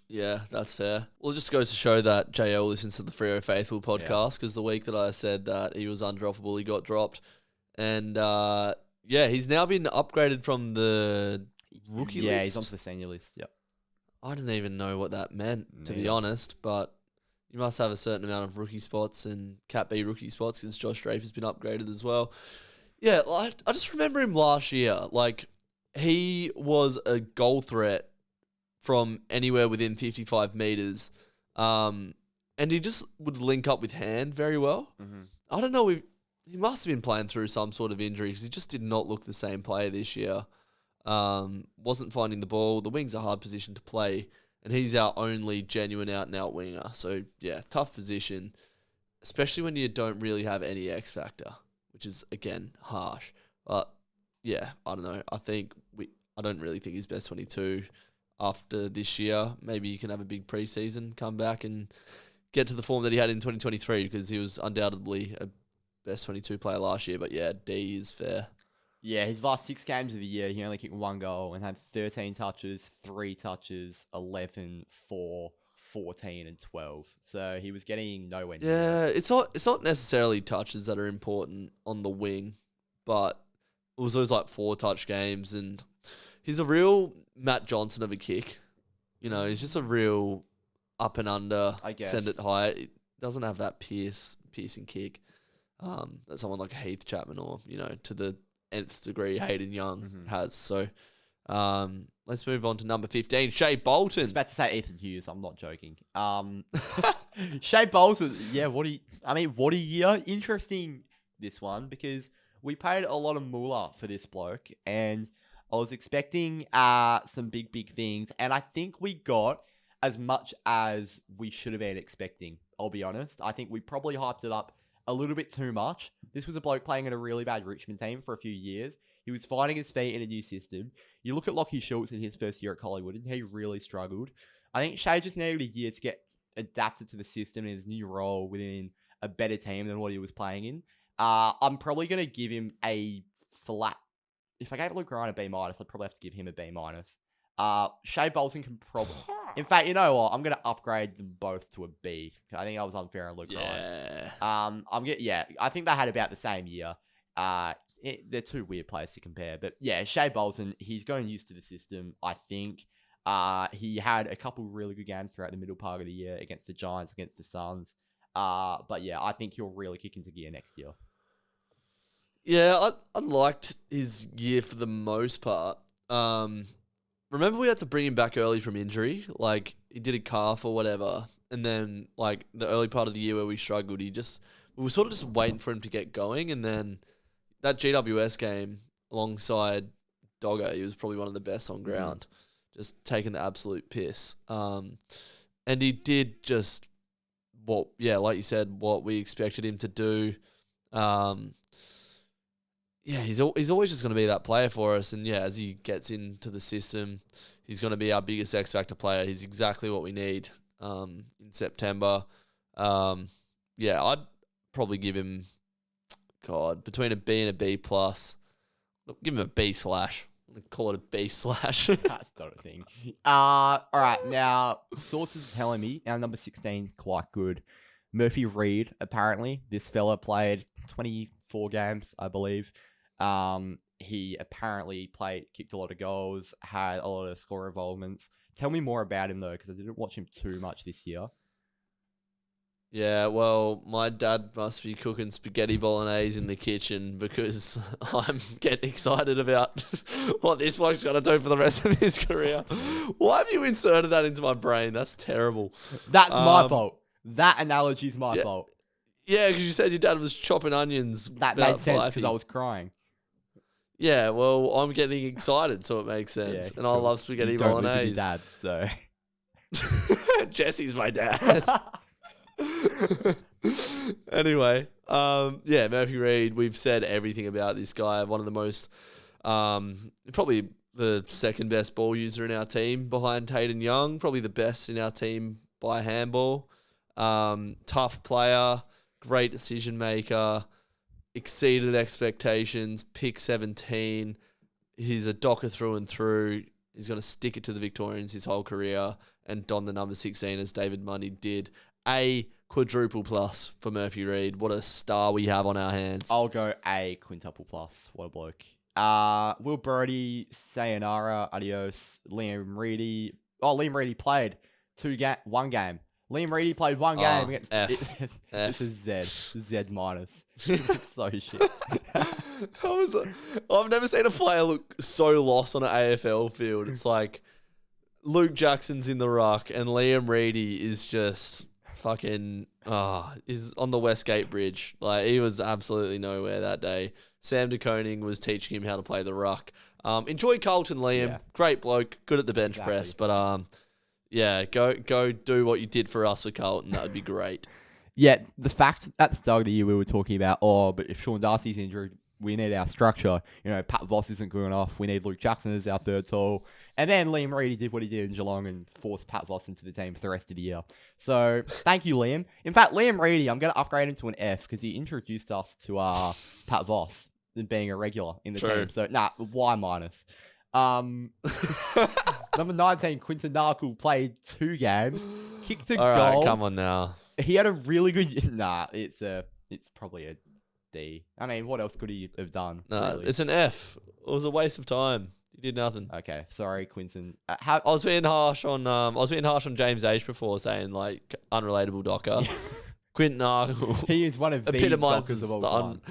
Yeah, that's fair. Well, it just goes to show that JL listens to the Freo Faithful podcast, because the week that I said that he was undroppable, he got dropped. And, he's now been upgraded from the rookie list. Yeah, he's onto the senior list, yep. I didn't even know what that meant, to be honest, but you must have a certain amount of rookie spots and Cat B rookie spots, because Josh Draper's been upgraded as well. Yeah, I just remember him last year. Like, he was a goal threat from anywhere within 55 metres. And he just would link up with Hand very well. I don't know, he must have been playing through some sort of injury, because he just did not look the same player this year. Wasn't finding the ball. The wing's a hard position to play, and he's our only genuine out-and-out winger. So, yeah, tough position, especially when you don't really have any X factor, which is, again, harsh. But, yeah, I don't know. I don't really think he's best 22 after this year. Maybe he can have a big preseason, come back and get to the form that he had in 2023, because he was undoubtedly a best 22 player last year. But, yeah, D is fair. Yeah, his last 6 games of the year, he only kicked 1 goal and had 13 touches, 3 touches, 11, 4, 14, and 12. So he was getting nowhere near. Yeah, it's not necessarily touches that are important on the wing, but it was those like 4-touch games, and he's a real Matt Johnson of a kick. You know, he's just a real up and under, I guess. Send it high. It doesn't have that piercing kick that someone like Heath Chapman or, you know, to the nth degree Hayden Young has. So let's move on to number 15, Shea Bolton. I was about to say Ethan Hughes. I'm not joking. Shea Bolton. Yeah, what a year. Interesting, this one, because we paid a lot of moolah for this bloke, and I was expecting some big things, and I think we got as much as we should have been expecting. I'll be honest. I think we probably hyped it up a little bit too much. This was a bloke playing in a really bad Richmond team for a few years. He was finding his feet in a new system. You look at Lachie Schultz in his first year at Collingwood, and he really struggled. I think Shea just needed a year to get adapted to the system and his new role within a better team than what he was playing in. I'm probably going to give him a flat. If I gave Luke Ryan a B minus, I'd probably have to give him a B minus. Shea Bolton can probably... In fact, you know what? I'm going to upgrade them both to a B. I think I was unfair on Luke Ryan. I think they had about the same year. They're 2 weird players to compare. But yeah, Shea Bolton, he's going used to the system, I think. He had a couple really good games throughout the middle part of the year against the Giants, against the Suns. But yeah, I think he'll really kick into gear next year. Yeah, I liked his year for the most part. Remember we had to bring him back early from injury? Like, he did a calf or whatever. And then, like, the early part of the year where we struggled, we were sort of just waiting for him to get going. And then that GWS game alongside Dogger, he was probably one of the best on ground. Just taking the absolute piss. And he did just like you said, what we expected him to do. He's always just going to be that player for us. And, yeah, as he gets into the system, he's going to be our biggest X-Factor player. He's exactly what we need in September. yeah, I'd probably give him, God, between a B and a B plus. Give him a B slash. Call it a B slash. That's not a thing. All right, now sources are telling me our number 16 is quite good. Murphy Reid, apparently, this fella played 24 games, I believe. He apparently kicked a lot of goals, had a lot of score involvements. Tell me more about him though, because I didn't watch him too much this year. Yeah, well, my dad must be cooking spaghetti bolognese in the kitchen because I'm getting excited about what this bloke's going to do for the rest of his career. Why have you inserted that into my brain? That's terrible. That's my fault. That analogy's my fault. Yeah, because you said your dad was chopping onions. That made sense because I was crying. Yeah, well, I'm getting excited, so it makes sense. Yeah, and I love spaghetti bolognese. Your dad, so Jesse's my dad. Anyway, yeah, Murphy Reid, we've said everything about this guy. One of the most, probably the second best ball user in our team behind Hayden Young. Probably the best in our team by handball. Tough player, great decision maker, exceeded expectations, pick 17. He's a Docker through and through. He's going to stick it to the Victorians his whole career and don the number 16 as David Mundy did. A quadruple plus for Murphy Reid. What a star we have on our hands. I'll go A quintuple plus. What a bloke. Will Brody, sayonara, adios. Liam Reidy. Oh, Liam Reidy played one game. Liam Reidy played one game against F. This is Z minus. It's so shit. I've never seen a player look so lost on an AFL field. It's like Luke Jackson's in the ruck and Liam Reidy is just fucking is on the Westgate Bridge. Like, he was absolutely nowhere that day. Sam de Koning was teaching him how to play the ruck. Enjoy Carlton, Liam. Yeah. Great bloke, good at the bench press, but yeah, go do what you did for us at Carlton. That would be great. Yeah, the fact at the start of the year we were talking about, but if Sean Darcy's injured, we need our structure. You know, Pat Voss isn't good enough. We need Luke Jackson as our third tall. And then Liam Reidy did what he did in Geelong and forced Pat Voss into the team for the rest of the year. So, thank you, Liam. In fact, Liam Reidy, I'm going to upgrade him to an F because he introduced us to Pat Voss being a regular in the team. So, Y minus. Number 19, Quinton Narkle played 2 games, kicked a goal. All right, come on now. He had a really good... it's probably a D. I mean, what else could he have done? No, really? It's an F. It was a waste of time. He did nothing. Okay, sorry, Quinton. I was being harsh on James H before saying like unrelatable Docker. Quinton Narkle. He is one of the Dockers of all time.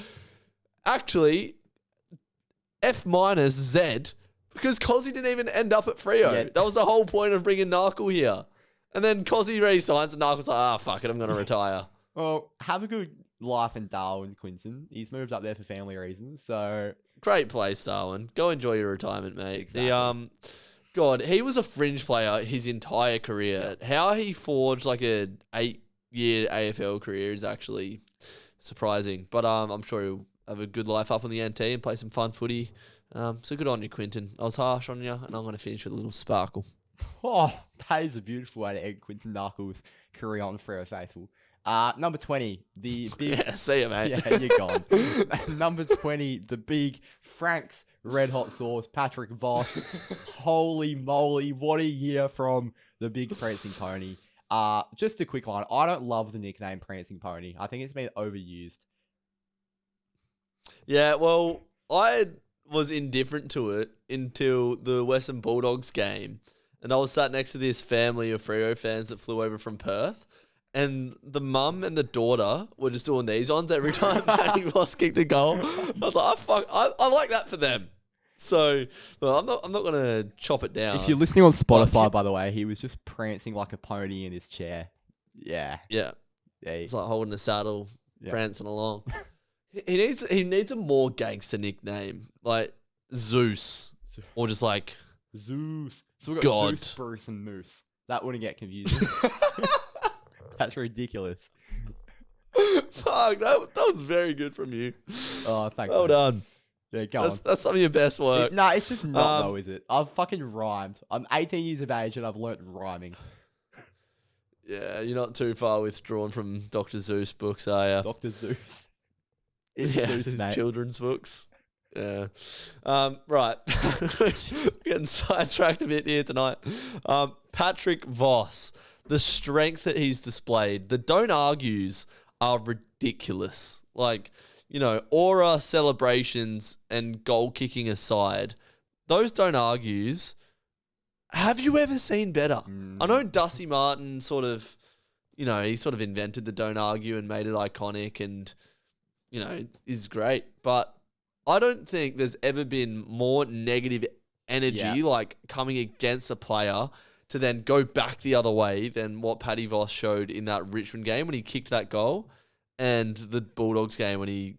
Actually, F minus Z. Because Cozzy didn't even end up at Freo. Yeah. That was the whole point of bringing Narkle here. And then Cozzy resigns and Narkle's like, fuck it, I'm going to retire. Well, have a good life in Darwin, Quinton. He's moved up there for family reasons, so... Great place, Darwin. Go enjoy your retirement, mate. Exactly. He was a fringe player his entire career. Yeah. How he forged like a 8-year AFL career is actually surprising. But I'm sure he'll have a good life up on the NT and play some fun footy. So good on you, Quinton. I was harsh on you, and I'm going to finish with a little sparkle. Oh, that is a beautiful way to end Quinton Narkle's career on Freo Faithful. Number 20, the big... Yeah, see you, mate. Yeah, you're gone. Number 20, the big Frank's Red Hot Sauce, Patrick Voss. Holy moly, what a year from the big Prancing Pony. Just a quick line. I don't love the nickname Prancing Pony. I think it's been overused. Yeah, well, I was indifferent to it until the Western Bulldogs game. And I was sat next to this family of Freo fans that flew over from Perth. And the mum and the daughter were just doing these ones every time Paddy Voss kicked a goal. I was like, I like that for them. So, well, I'm not going to chop it down. If you're listening on Spotify, by the way, he was just prancing like a pony in his chair. Yeah. Yeah. It's like holding a saddle, prancing along. He needs a more gangster nickname, like Zeus, or just like Zeus. So we got God. Zeus, Bruce, and Moose. That wouldn't get confusing. That's ridiculous. Fuck, that was very good from you. Oh, thanks. Well done. Yeah, go on. That's some of your best work. It's just not though, is it? I've fucking rhymed. I'm 18 years of age and I've learnt rhyming. Yeah, you're not too far withdrawn from Dr. Zeus books, are you? Dr. Zeus. It's Yeah, Zeus, mate. children's books. Yeah. Right. Getting sidetracked a bit here tonight. Patrick Voss, the strength that he's displayed, the don't argues are ridiculous. Like, aura celebrations and goal kicking aside, those don't argues. Have you ever seen better? I know Dusty Martin he sort of invented the don't argue and made it iconic and, is great. But I don't think there's ever been more negative energy, coming against a player to then go back the other way than what Paddy Voss showed in that Richmond game when he kicked that goal and the Bulldogs game when he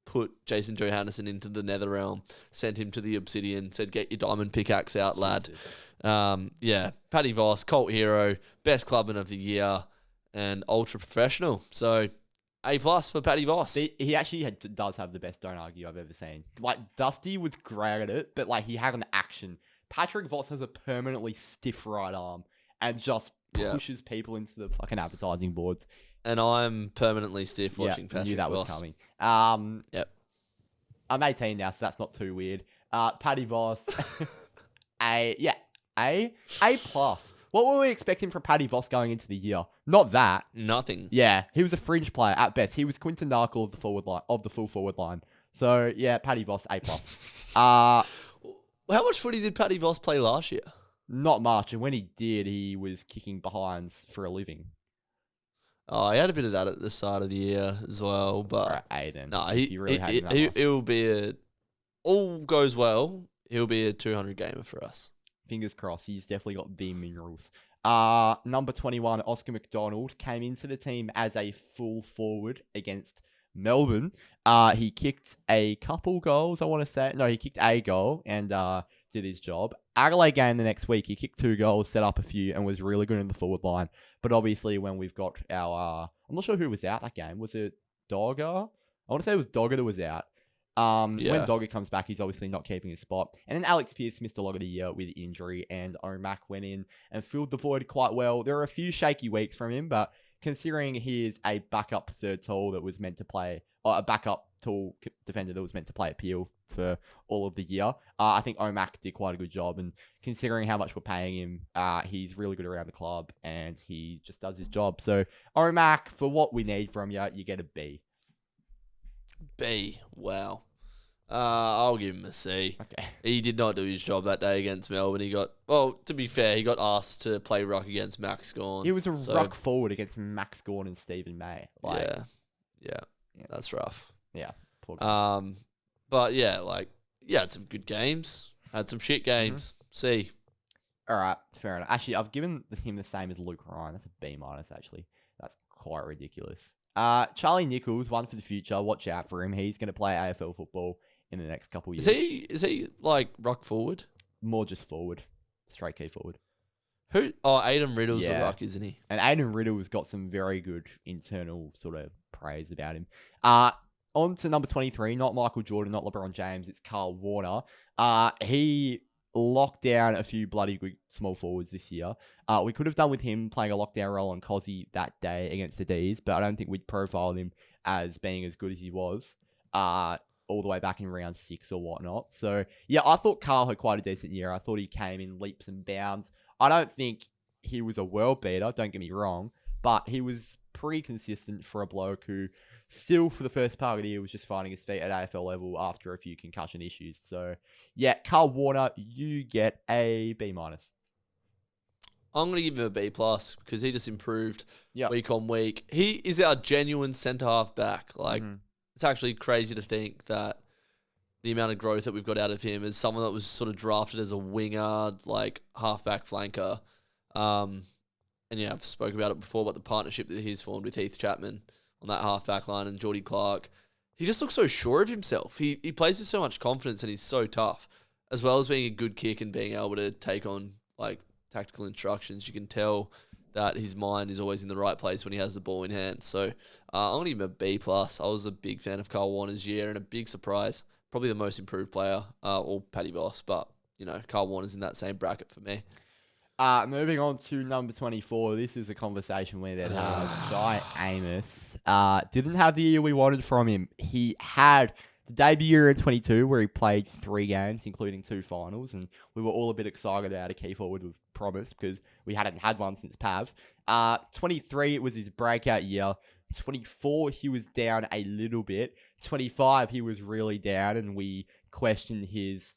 put Jason Johannesson into the nether realm, sent him to the Obsidian, said, get your diamond pickaxe out, lad. Paddy Voss, cult hero, best clubman of the year, and ultra professional. So, A+ for Paddy Voss. He actually does have the best don't argue I've ever seen. Like, Dusty was great at it, but, he had an action. Patrick Voss has a permanently stiff right arm and just pushes people into the fucking advertising boards. And I'm permanently stiff watching Patrick Voss. I knew that was coming. Yep. I'm 18 now, so that's not too weird. Paddy Voss, A+. What were we expecting from Paddy Voss going into the year? Not that. Nothing. Yeah, he was a fringe player at best. He was Quinton Narkle of the full forward line. So yeah, Paddy Voss, A+. How much footy did Paddy Voss play last year? Not much, and when he did, he was kicking behinds for a living. Oh, he had a bit of that at the start of the year as well, but Aiden. No, he'll be all goes well. He'll be a 200 gamer for us. Fingers crossed. He's definitely got the minerals. Number 21, Oscar McDonald, came into the team as a full forward against Melbourne. He kicked a couple goals, I want to say. No, he kicked a goal and did his job. Adelaide game the next week, he kicked 2 goals, set up a few, and was really good in the forward line. But obviously, when we've got our... I'm not sure who was out that game. Was it Dogger? I want to say it was Dogger that was out. When Dogger comes back, he's obviously not keeping his spot. And then Alex Pearce missed a lot of the year with injury, and Omac went in and filled the void quite well. There are a few shaky weeks from him, but considering he is a backup third tall that was meant to play, or a backup tall defender that was meant to play at Peel for all of the year, I think Omac did quite a good job. And considering how much we're paying him, he's really good around the club, and he just does his job. So Omac, for what we need from you, you get a B. B. Wow. I'll give him a C. Okay. He did not do his job that day against Melbourne. To be fair, he got asked to play ruck against Max Gawn. He was a ruck forward against Max Gawn and Stephen May. Yeah, that's rough. Yeah. Poor guy. But yeah, had some good games, had some shit games. C. All right, fair enough. Actually, I've given him the same as Luke Ryan. That's a B-. Actually, that's quite ridiculous. Charlie Nichols, one for the future. Watch out for him. He's going to play AFL football in the next couple of years. Is he ruck forward? More just forward. Straight key forward. Who? Oh, Aiden Riddle's the ruck, isn't he? And Aiden Riddle's got some very good internal sort of praise about him. On to number 23, not Michael Jordan, not LeBron James, it's Carl Warner. He locked down a few bloody good small forwards this year. We could have done with him playing a lockdown role on Cozzy that day against the D's, but I don't think we'd profiled him as being as good as he was all the way back in round 6 or whatnot. So, yeah, I thought Carl had quite a decent year. I thought he came in leaps and bounds. I don't think he was a world beater, don't get me wrong, but he was pretty consistent for a bloke who still, for the first part of the year, was just finding his feet at AFL level after a few concussion issues. So, yeah, Carl Warner, you get a B-. I'm going to give him a B+ because he just improved week on week. He is our genuine centre-half back. It's actually crazy to think that the amount of growth that we've got out of him as someone that was sort of drafted as a winger, half-back flanker. I've spoken about it before, but the partnership that he's formed with Heath Chapman on that half-back line and Geordie Clark, he just looks so sure of himself. He plays with so much confidence and he's so tough, as well as being a good kick and being able to take on tactical instructions. You can tell that his mind is always in the right place when he has the ball in hand. So I'm going to give him a B+. I was a big fan of Carl Warner's year and a big surprise. Probably the most improved player, or Paddy Voss, but, Carl Warner's in that same bracket for me. Moving on to number 24. This is a conversation where they'd have Jy Amos. Didn't have the year we wanted from him. He had the debut year in 22 where he played 3 games, including 2 finals, and we were all a bit excited about a key forward with promise because we hadn't had one since Pav. 23, it was his breakout year. 24, he was down a little bit. 25, he was really down, and we questioned his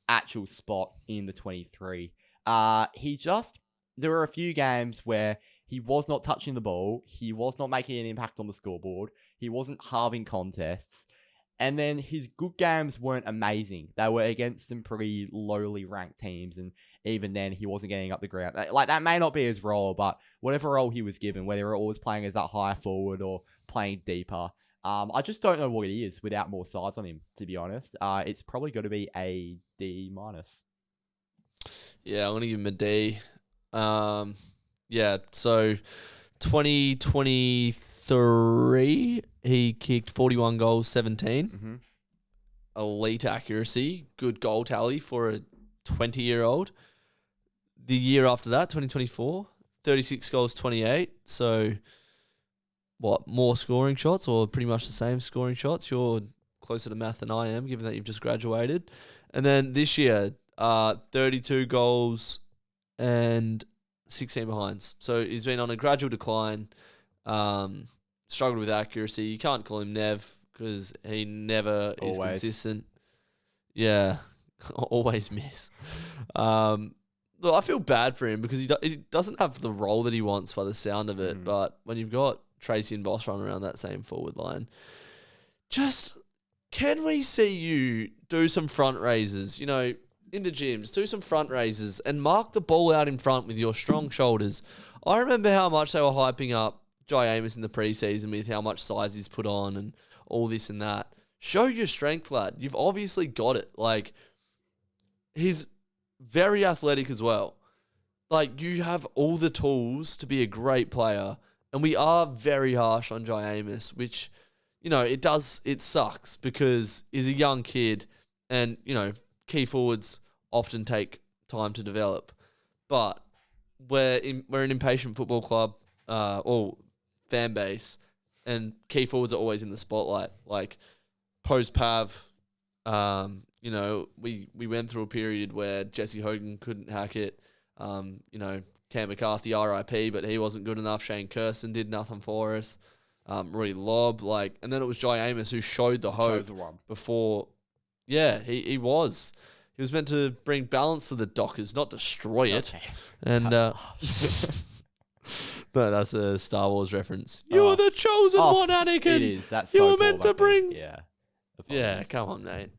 actual spot in the 23. There were a few games where he was not touching the ball. He was not making an impact on the scoreboard. He wasn't halving contests. And then his good games weren't amazing. They were against some pretty lowly ranked teams. And even then, he wasn't getting up the ground. Like, that may not be his role, but whatever role he was given, whether it was playing as that high forward or playing deeper, I just don't know what it is without more size on him, to be honest. It's probably got to be a D-. Yeah, I'm going to give him a D. So 2023, he kicked 41 goals, 17. Mm-hmm. Elite accuracy, good goal tally for a 20-year-old. The year after that, 2024, 36 goals, 28. So, more scoring shots or pretty much the same scoring shots? You're closer to math than I am, given that you've just graduated. And then this year, 32 goals and 16 behinds. So he's been on a gradual decline, struggled with accuracy. You can't call him Nev because he never is consistent. Yeah, always miss. Look, I feel bad for him because he doesn't have the role that he wants by the sound of it. But when you've got Tracy and Boss running around that same forward line, can we see you do some front raises, in the gyms, do some front raises and mark the ball out in front with your strong shoulders. I remember how much they were hyping up Jy Amos in the preseason with how much size he's put on and all this and that. Show your strength, lad. You've obviously got it. Like, he's very athletic as well. Like, you have all the tools to be a great player. And we are very harsh on Jy Amos, which, it sucks because he's a young kid and, key forwards often take time to develop. But we're an impatient football club or fan base, and key forwards are always in the spotlight. Like, post-Pav, we went through a period where Jesse Hogan couldn't hack it. Cam McCarthy, RIP, but he wasn't good enough. Shane Kirsten did nothing for us. Rory Lobb, and then it was Jy Amos who showed the hope before. Yeah, he was. He was meant to bring balance to the Dockers, not destroy it. Okay. And no, that's a Star Wars reference. You are the chosen one, Anakin. It is. That's you so were meant to bring. Yeah. Yeah, come on, mate.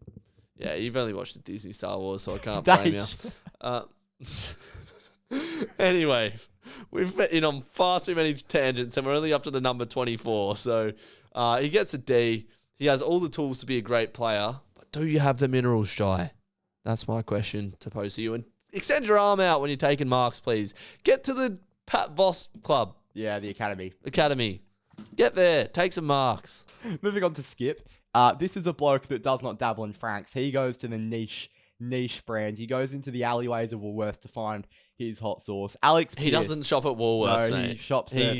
Yeah, you've only watched the Disney Star Wars, so I can't blame you. Anyway, we've been on far too many tangents, and we're only up to the number 24. So he gets a D. He has all the tools to be a great player, but do you have the minerals, Jy? That's my question to pose to you. And extend your arm out when you're taking marks, please. Get to the Pat Voss Club. Yeah, the Academy. Get there. Take some marks. Moving on to Skip. This is a bloke that does not dabble in Franks. He goes to the niche brands. He goes into the alleyways of Woolworths to find his hot sauce. Alex Pearce. He doesn't shop at Woolworths, no, mate. He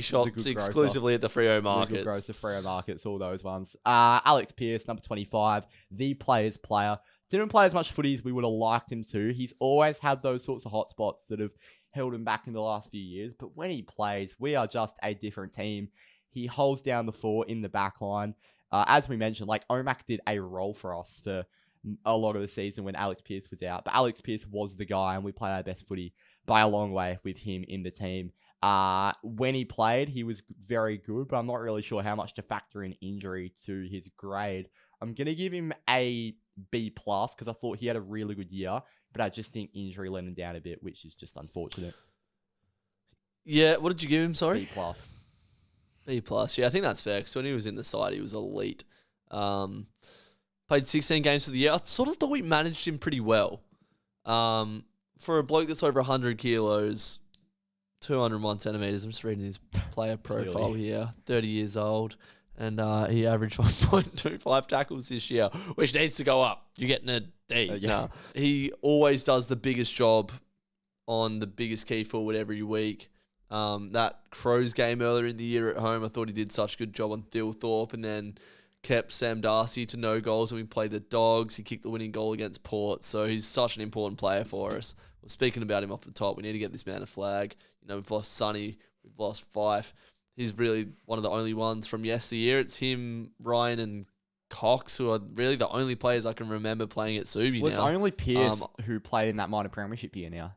shops exclusively at the Freo markets. The grocer, Freo markets, all those ones. Alex Pearce, number 25, the player's player. Didn't play as much footy as we would have liked him to. He's always had those sorts of hot spots that have held him back in the last few years. But when he plays, we are just a different team. He holds down the fort in the back line. As we mentioned, Omac did a role for us for a lot of the season when Alex Pearce was out. But Alex Pearce was the guy, and we played our best footy by a long way with him in the team. When he played, he was very good, but I'm not really sure how much to factor in injury to his grade. I'm going to give him a B+ because I thought he had a really good year, but I just think injury let him down a bit, which is just unfortunate. Yeah, what did you give him, sorry? B+. B+, yeah, I think that's fair, because when he was in the side, he was elite. Played 16 games for the year. I sort of thought we managed him pretty well. For a bloke that's over 100 kilos, 201 centimetres, I'm just reading his player profile here, 30 years old, and he averaged 1.25 tackles this year, which needs to go up. You're getting a D. Yeah. No. He always does the biggest job on the biggest key forward every week. That Crows game earlier in the year at home, I thought he did such a good job on Thilthorpe, and then kept Sam Darcy to no goals when we played the Dogs. He kicked the winning goal against Port, so he's such an important player for us. Well, speaking about him off the top, we need to get this man a flag. We've lost Sonny, we've lost Fife. He's really one of the only ones from yesteryear. It's him, Ryan, and Cox, who are really the only players I can remember playing at Subi now. It's only Pearce who played in that minor premiership year now.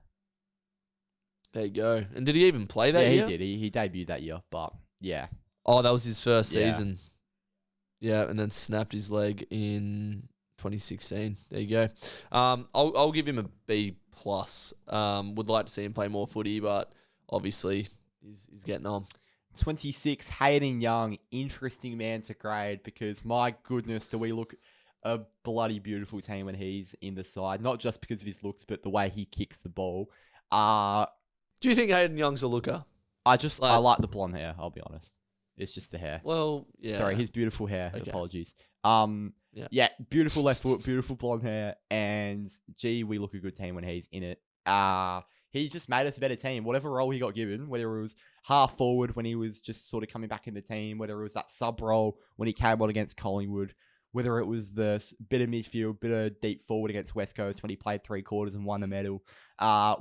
There you go. And did he even play that year? Yeah, he did. He debuted that year, but yeah. Oh, that was his first season. Yeah, and then snapped his leg in 2016. There you go. I'll give him a B+. Would like to see him play more footy, but obviously he's getting on. 26, Hayden Young, interesting man to grade because my goodness, do we look a bloody beautiful team when he's in the side. Not just because of his looks, but the way he kicks the ball. Do you think Hayden Young's a looker? I like the blonde hair, I'll be honest. It's just the hair. Well, yeah. Sorry, his beautiful hair. Okay. Apologies. Yeah, beautiful left foot, beautiful blonde hair, and gee, we look a good team when he's in it. He just made us a better team. Whatever role he got given, whether it was half forward when he was just sort of coming back in the team, whether it was that sub role when he came on against Collingwood, whether it was the bit of midfield, bit of deep forward against West Coast when he played 3/4 and won the medal.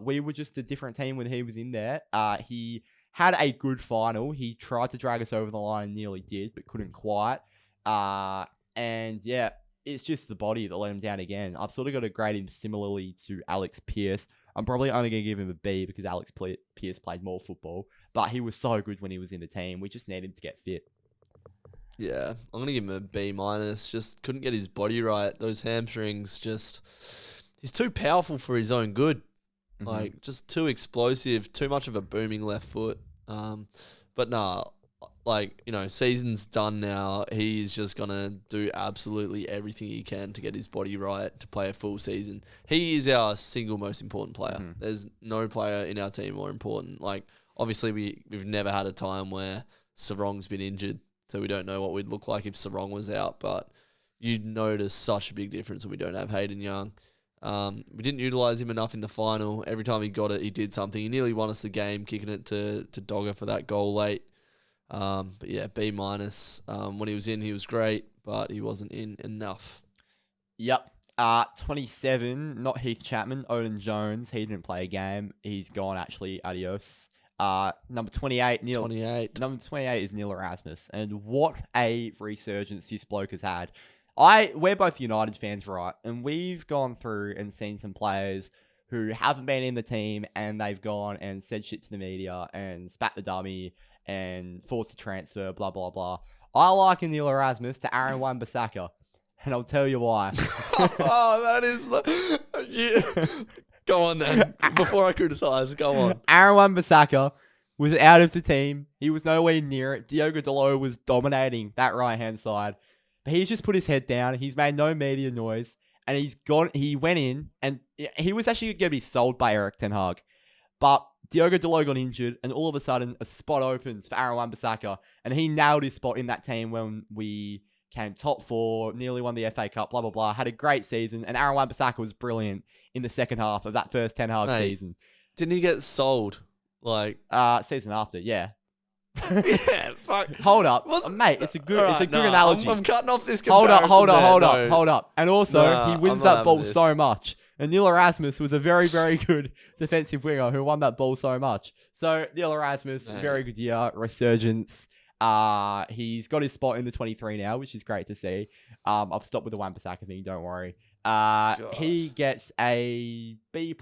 We were just a different team when he was in there. He had a good final. He tried to drag us over the line and nearly did, but couldn't quite. And yeah, it's just the body that let him down again. I've sort of got to grade him similarly to Alex Pearce. I'm probably only going to give him a B because Alex Pearce played more football, but he was so good when he was in the team. We just need him to get fit. Yeah, I'm going to give him a B-. Just couldn't get his body right. Those hamstrings he's too powerful for his own good. Mm-hmm. Just too explosive, too much of a booming left foot. But nah, season's done now. He's just going to do absolutely everything he can to get his body right to play a full season. He is our single most important player. Mm-hmm. There's no player in our team more important. Obviously, we've never had a time where Serong's been injured, so we don't know what we'd look like if Serong was out, but you'd notice such a big difference when we don't have Hayden Young. We didn't utilise him enough in the final. Every time he got it, he did something. He nearly won us the game, kicking it to Dogger for that goal late. But yeah, B-. When he was in, he was great, but he wasn't in enough. Yep. 27, not Heath Chapman, Odin Jones. He didn't play a game. He's gone, actually. Adios. Number 28, Neil. 28. Number 28 is Neil Erasmus. And what a resurgence this bloke has had. We're both United fans, right? And we've gone through and seen some players who haven't been in the team and they've gone and said shit to the media and spat the dummy and forced a transfer, blah, blah, blah. I liken Neil Erasmus to Aaron Wan-Bissaka, and I'll tell you why. Oh, that is... Go on then. Before I criticise, go on. Aaron Wan-Bissaka was out of the team. He was nowhere near it. Diogo Dalot was dominating that right-hand side. But he's just put his head down. He's made no media noise. And he went in, and he was actually going to be sold by Eric Ten Hag. But Diogo Dalot got injured, and all of a sudden, a spot opens for Aaron Wan-Bissaka. And he nailed his spot in that team when we came top 4, nearly won the FA Cup, blah, blah, blah. Had a great season, and Aaron Wan-Bissaka was brilliant in the second half of that first Ten Hag season. Didn't he get sold? Season after, yeah. Yeah, fuck. Hold up, mate. It's a good analogy. I'm cutting off this comparison. Hold up. And also, he wins that ball so much. And Neil Erasmus was a very, very good defensive winger who won that ball so much. So Neil Erasmus, very good year, resurgence. He's got his spot in the 23 now, which is great to see. I've stopped with the Wan-Bissaka thing. Don't worry. He gets a B+.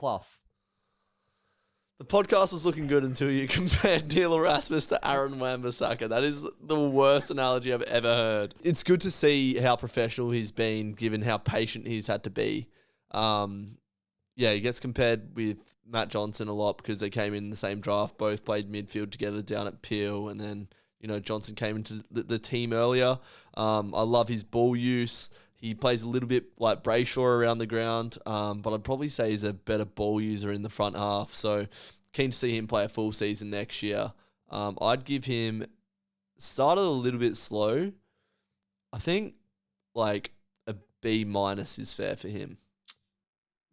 The podcast was looking good until you compared Neil Erasmus to Aaron Wan-Bissaka. That is the worst analogy I've ever heard. It's good to see how professional he's been, given how patient he's had to be. He gets compared with Matt Johnson a lot because they came in the same draft, both played midfield together down at Peel, and then Johnson came into the team earlier. I love his ball use. He plays a little bit like Brayshaw around the ground, but I'd probably say he's a better ball user in the front half. So keen to see him play a full season next year. I'd give him, started a little bit slow. I think a B- is fair for him.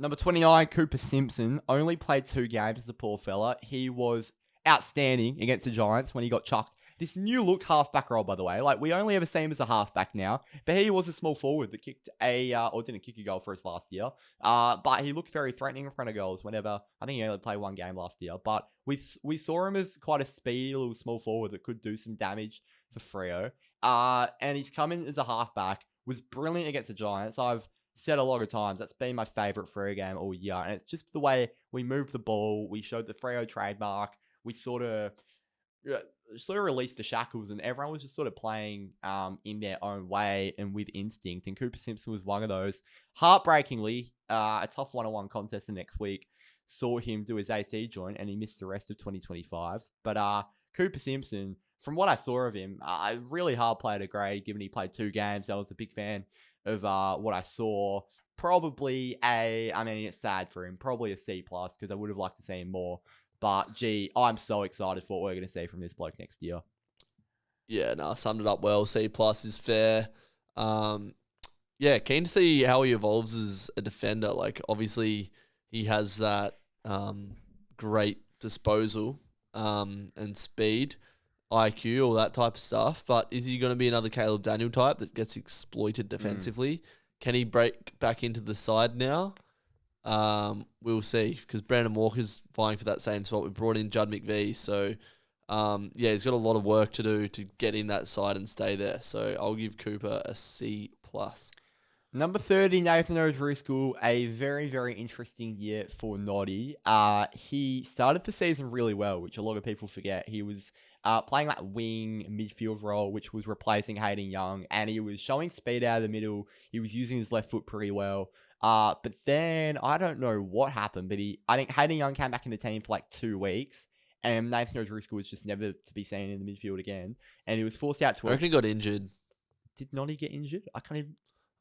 Number 29, Cooper Simpson, only played 2 games as a poor fella. He was outstanding against the Giants when he got chucked. This new look halfback role, by the way. Like, we only ever see him as a halfback now, but he was a small forward that kicked or didn't kick a goal for us last year. But he looked very threatening in front of goals whenever, I think he only played 1 game last year, but we saw him as quite a speedy little small forward that could do some damage for Freo. And he's come in as a halfback, was brilliant against the Giants. I've said a lot of times, that's been my favourite Freo game all year. And it's just the way we moved the ball. We showed the Freo trademark. We sort of released the shackles, and everyone was just sort of playing in their own way and with instinct. And Cooper Simpson was one of those. Heartbreakingly, a tough one-on-one contest the next week saw him do his AC joint, and he missed the rest of 2025. But Cooper Simpson, from what I saw of him, a really hard player to grade, given he played 2 games. I was a big fan of what I saw. Probably it's sad for him. Probably a C+, because I would have liked to see him more. But, gee, I'm so excited for what we're going to see from this bloke next year. Yeah, no, summed it up well. C+ is fair. Yeah, keen to see how he evolves as a defender. Like, obviously, he has that great disposal and speed, IQ, all that type of stuff. But is he going to be another Caleb Daniel type that gets exploited defensively? Can he break back into the side now? We'll see, because Brandon Walker's vying for that same spot. We brought in Judd McVee, so yeah, he's got a lot of work to do to get in that side and stay there. So I'll give Cooper a C+. Number 30, Nathan O'Driscoll, a very, very interesting year for Noddy. He started the season really well, which a lot of people forget. He was playing that wing midfield role, which was replacing Hayden Young, and he was showing speed out of the middle. He was using his left foot pretty well. But then, I don't know what happened, but I think Hayden Young came back in the team for like 2 weeks, and Nathan O'Driscoll was just never to be seen in the midfield again, and he was forced out to... I reckon he got injured. Did Noddy get injured? I can't even...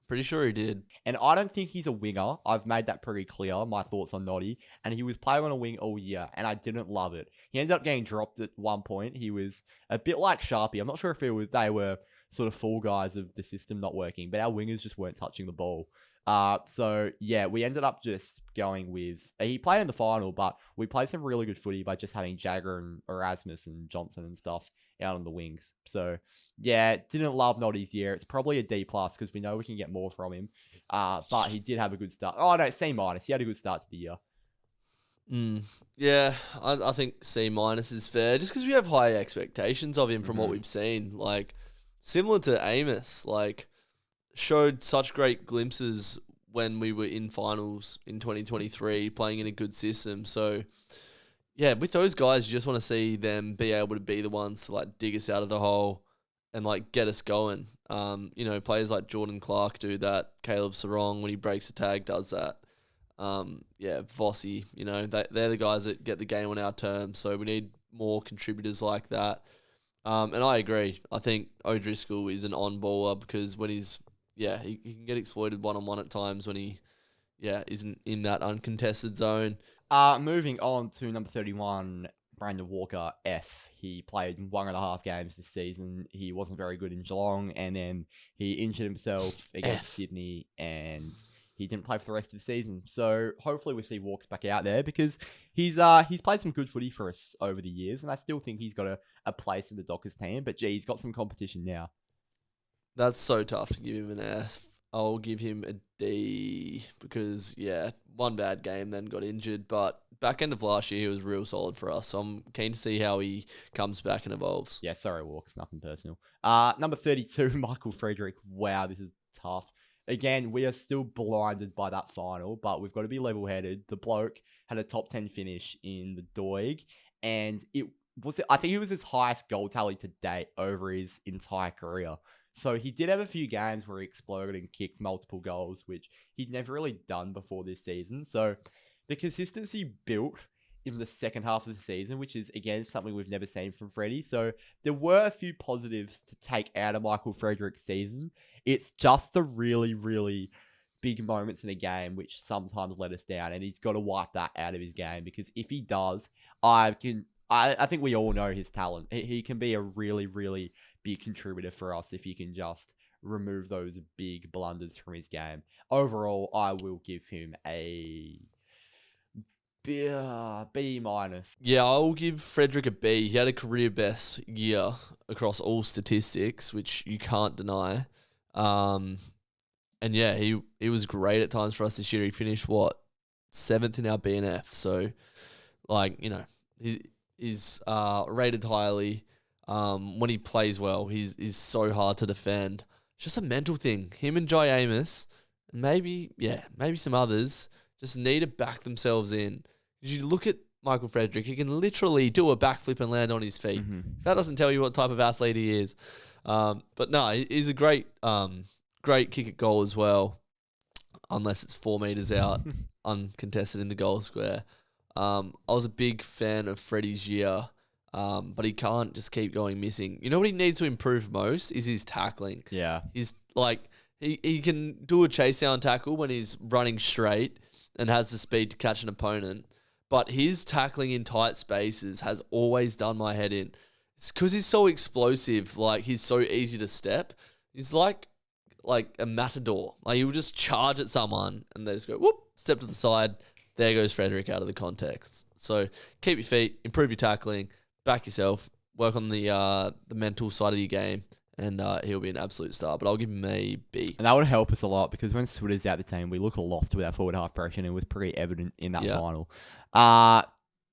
Pretty sure he did. And I don't think he's a winger. I've made that pretty clear, my thoughts on Noddy. And he was playing on a wing all year, and I didn't love it. He ended up getting dropped at one point. He was a bit like Sharpie. I'm not sure if they were sort of fall guys of the system not working, but our wingers just weren't touching the ball. So yeah, we ended up just going with... He played in the final, but we played some really good footy by just having Jagger and Erasmus and Johnson and stuff out on the wings. So yeah, didn't love Noddy's year. It's probably a D+, because we know we can get more from him. But he did have a good start. Oh no, C-. He had a good start to the year. Yeah, I think C- is fair, just because we have high expectations of him from what we've seen. Like, similar to Amos, like, showed such great glimpses when we were in finals in 2023, playing in a good system. So, yeah, with those guys, you just want to see them be able to be the ones to, like, dig us out of the hole and, like, get us going. Players like Jordan Clark do that. Caleb Serong, when he breaks a tag, does that. Vossi, they're the guys that get the game on our terms. So we need more contributors like that. And I agree. I think O'Driscoll is an on-baller, because when he can get exploited one-on-one at times when he, isn't in that uncontested zone. Moving on to number 31, Brandon Walker, F. He played 1.5 games this season. He wasn't very good in Geelong, and then he injured himself against Sydney, and he didn't play for the rest of the season. So hopefully we see Walks back out there, because he's played some good footy for us over the years, and I still think he's got a place in the Dockers team. But he's got some competition now. That's so tough to give him an F. I'll give him a D, because, one bad game, then got injured. But back end of last year, he was real solid for us. So I'm keen to see how he comes back and evolves. Yeah, sorry, Walks. Nothing personal. Number 32, Michael Frederick. Wow, this is tough. Again, we are still blinded by that final, but we've got to be level-headed. The bloke had a top 10 finish in the Doig, and I think it was his highest goal tally to date over his entire career. So he did have a few games where he exploded and kicked multiple goals, which he'd never really done before this season. So the consistency built in the second half of the season, which is, again, something we've never seen from Freddie. So there were a few positives to take out of Michael Frederick's season. It's just the really, really big moments in the game which sometimes let us down, and he's got to wipe that out of his game, because if he does, I think we all know his talent. He can be a really, really big contributor for us if he can just remove those big blunders from his game. Overall, I will give him a B minus. Yeah, I'll give Frederick a B. He had a career best year across all statistics, which you can't deny. And yeah, he was great at times for us this year. He finished 7th in our BNF. So, he's rated highly. When he plays well, he's so hard to defend. It's just a mental thing. Him and Jy Amos, and maybe some others, just need to back themselves in. You look at Michael Frederick, he can literally do a backflip and land on his feet. Mm-hmm. That doesn't tell you what type of athlete he is. But no, he's a great kick at goal as well, unless it's 4 meters out, uncontested in the goal square. I was a big fan of Freddie's year, but he can't just keep going missing. You know what he needs to improve most is his tackling. Yeah. He's he can do a chase down tackle when he's running straight and has the speed to catch an opponent. But his tackling in tight spaces has always done my head in. It's because he's so explosive. He's so easy to step. He's like a matador. He will just charge at someone and they just go, whoop, step to the side. There goes Frederick out of the context. So keep your feet, improve your tackling, back yourself, work on the mental side of your game, and he'll be an absolute star. But I'll give him a B. And that would help us a lot because when Switter's out the team, we look aloft with our forward half pressure, and it was pretty evident in that final.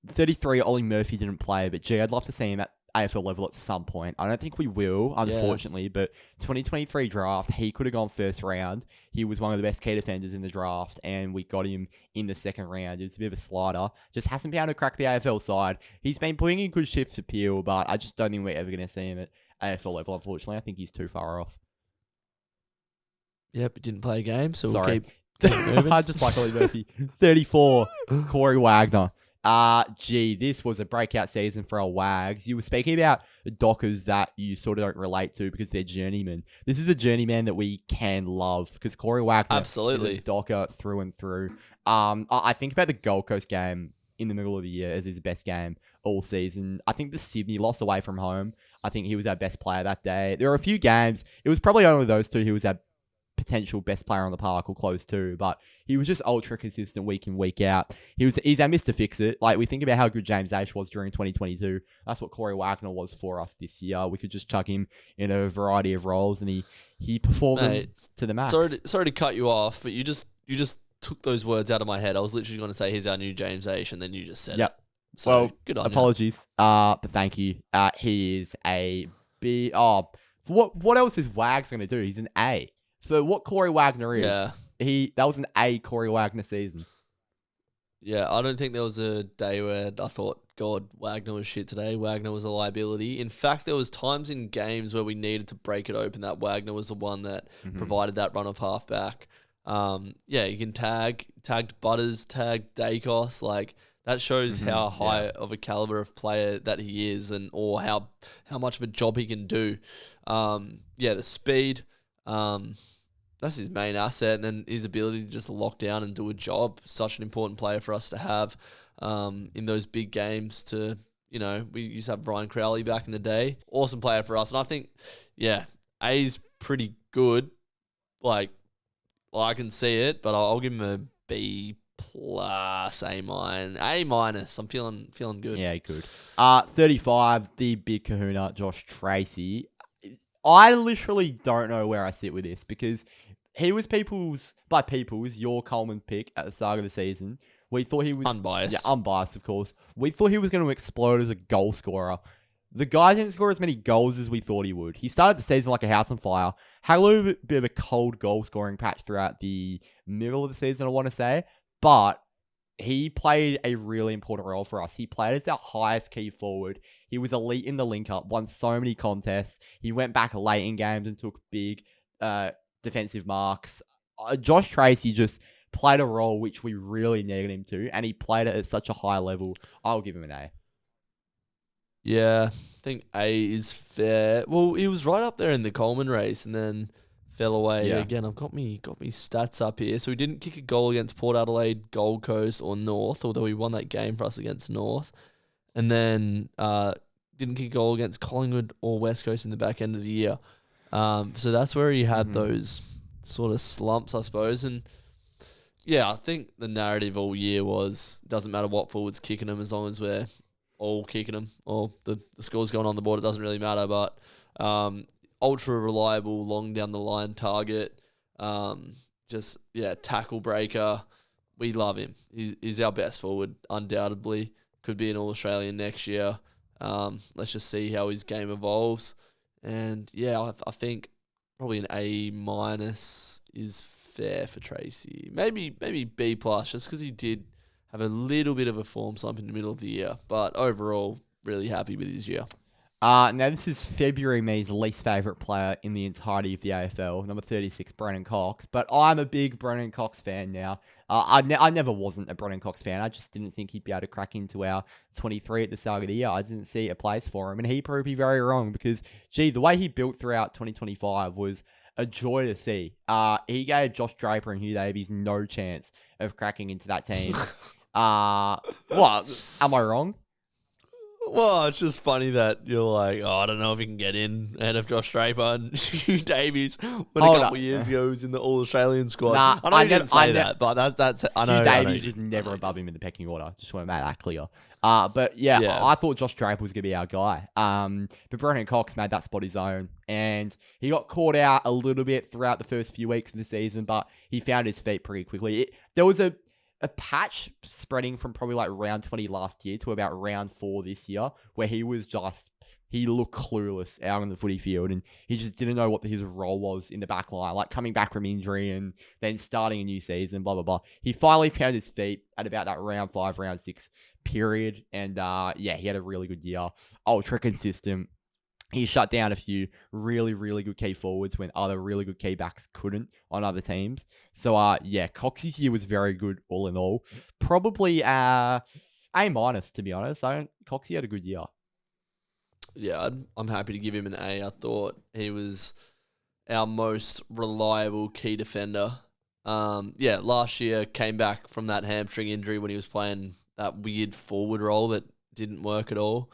33, Ollie Murphy didn't play, but I'd love to see him at AFL level at some point. I don't think we will, unfortunately, but 2023 draft, he could have gone first round. He was one of the best key defenders in the draft, and we got him in the second round. It's a bit of a slider. Just hasn't been able to crack the AFL side. He's been putting in good shifts to Peel, but I just don't think we're ever going to see him at AFL level, unfortunately. I think he's too far off. Yep, he didn't play a game, so Sorry. we'll keep moving. I just like Ollie Murphy. 34, Corey Wagner. This was a breakout season for our Wags. You were speaking about the Dockers that you sort of don't relate to because they're journeymen. This is a journeyman that we can love because Corey Wagner absolutely is a Docker through and through. I think about the Gold Coast game in the middle of the year as his best game all season. I think the Sydney loss away from home, I think he was our best player that day. There were a few games, it was probably only those two he was our potential best player on the park or close to, but he was just ultra consistent week in, week out. He's our Mr. Fix-It. We think about how good James Aish was during 2022. That's what Corey Wagner was for us this year. We could just chuck him in a variety of roles, and he performed to the max. Sorry to cut you off, but you just took those words out of my head. I was literally going to say he's our new James Aish, and then you just said it. So, good on apologies. But thank you. He is a B. What else is Wags going to do? He's an A. For what Corey Wagner is, that was an A Corey Wagner season. Yeah, I don't think there was a day where I thought, God, Wagner was shit today. Wagner was a liability. In fact, there was times in games where we needed to break it open that Wagner was the one that provided that run of halfback. You can tagged Butters, tagged Dacos, that shows how high of a caliber of player that he is, or how much of a job he can do. The speed. That's his main asset, and then his ability to just lock down and do a job. Such an important player for us to have in those big games. We used to have Ryan Crowley back in the day. Awesome player for us, and I think, A's pretty good. I can see it, but I'll give him a B plus, A minus. I'm feeling good. Yeah, good. 35, the big kahuna, Josh Tracy. I literally don't know where I sit with this because he was your Coleman pick at the start of the season. We thought he was unbiased. Yeah, unbiased, of course. We thought he was going to explode as a goal scorer. The guy didn't score as many goals as we thought he would. He started the season like a house on fire. Had a little bit of a cold goal scoring patch throughout the middle of the season, I want to say. But he played a really important role for us. He played as our highest key forward. He was elite in the link-up, won so many contests. He went back late in games and took big defensive marks. Josh Tracy just played a role which we really needed him to, and he played it at such a high level. I'll give him an A. Yeah, I think A is fair. Well, he was right up there in the Coleman race and then fell away. Again, I've got me stats up here. So he didn't kick a goal against Port Adelaide, Gold Coast, or North, although he won that game for us against North. And then didn't kick a goal against Collingwood or West Coast in the back end of the year. So that's where he had Mhm. those sort of slumps, I suppose. And yeah, I think the narrative all year was doesn't matter what forward's kicking them as long as we're all kicking them or the score's going on the board. It doesn't really matter. But ultra reliable, long down the line target. Tackle breaker. We love him. He's our best forward, undoubtedly. Could be an All-Australian next year. Let's just see how his game evolves. And yeah, I think probably an A- is fair for Tracy. Maybe B+, just because he did have a little bit of a form slump in the middle of the year. But overall, really happy with his year. Now this is February me's least favourite player in the entirety of the AFL, number 36, Brennan Cox. But I'm a big Brennan Cox fan now. I never wasn't a Brennan Cox fan. I just didn't think he'd be able to crack into our 23 at the start of the year. I didn't see a place for him, and he proved me very wrong because, the way he built throughout 2025 was a joy to see. He gave Josh Draper and Hugh Davies no chance of cracking into that team. What? Am I wrong? Well, it's just funny that you're like, I don't know if he can get in ahead of Josh Draper and Hugh Davies when a couple of years ago he was in the All-Australian squad. Nah, I know you didn't say that, but that's I know. Hugh Davies was never above him in the pecking order. Just want to make that clear. But yeah, I thought Josh Draper was going to be our guy. But Brennan Cox made that spot his own, and he got caught out a little bit throughout the first few weeks of the season, but he found his feet pretty quickly. There was a patch spreading from probably like round 20 last year to about round 4 this year where he looked clueless out on the footy field and he just didn't know what his role was in the back line, like coming back from injury and then starting a new season, blah, blah, blah. He finally found his feet at about that round 5, round 6 period. And he had a really good year. Ultra consistent. He shut down a few really, really good key forwards when other really good key backs couldn't on other teams. So, Cox's year was very good all in all. Probably A-, to be honest. Coxie had a good year. Yeah, I'm happy to give him an A. I thought he was our most reliable key defender. Last year came back from that hamstring injury when he was playing that weird forward role that didn't work at all.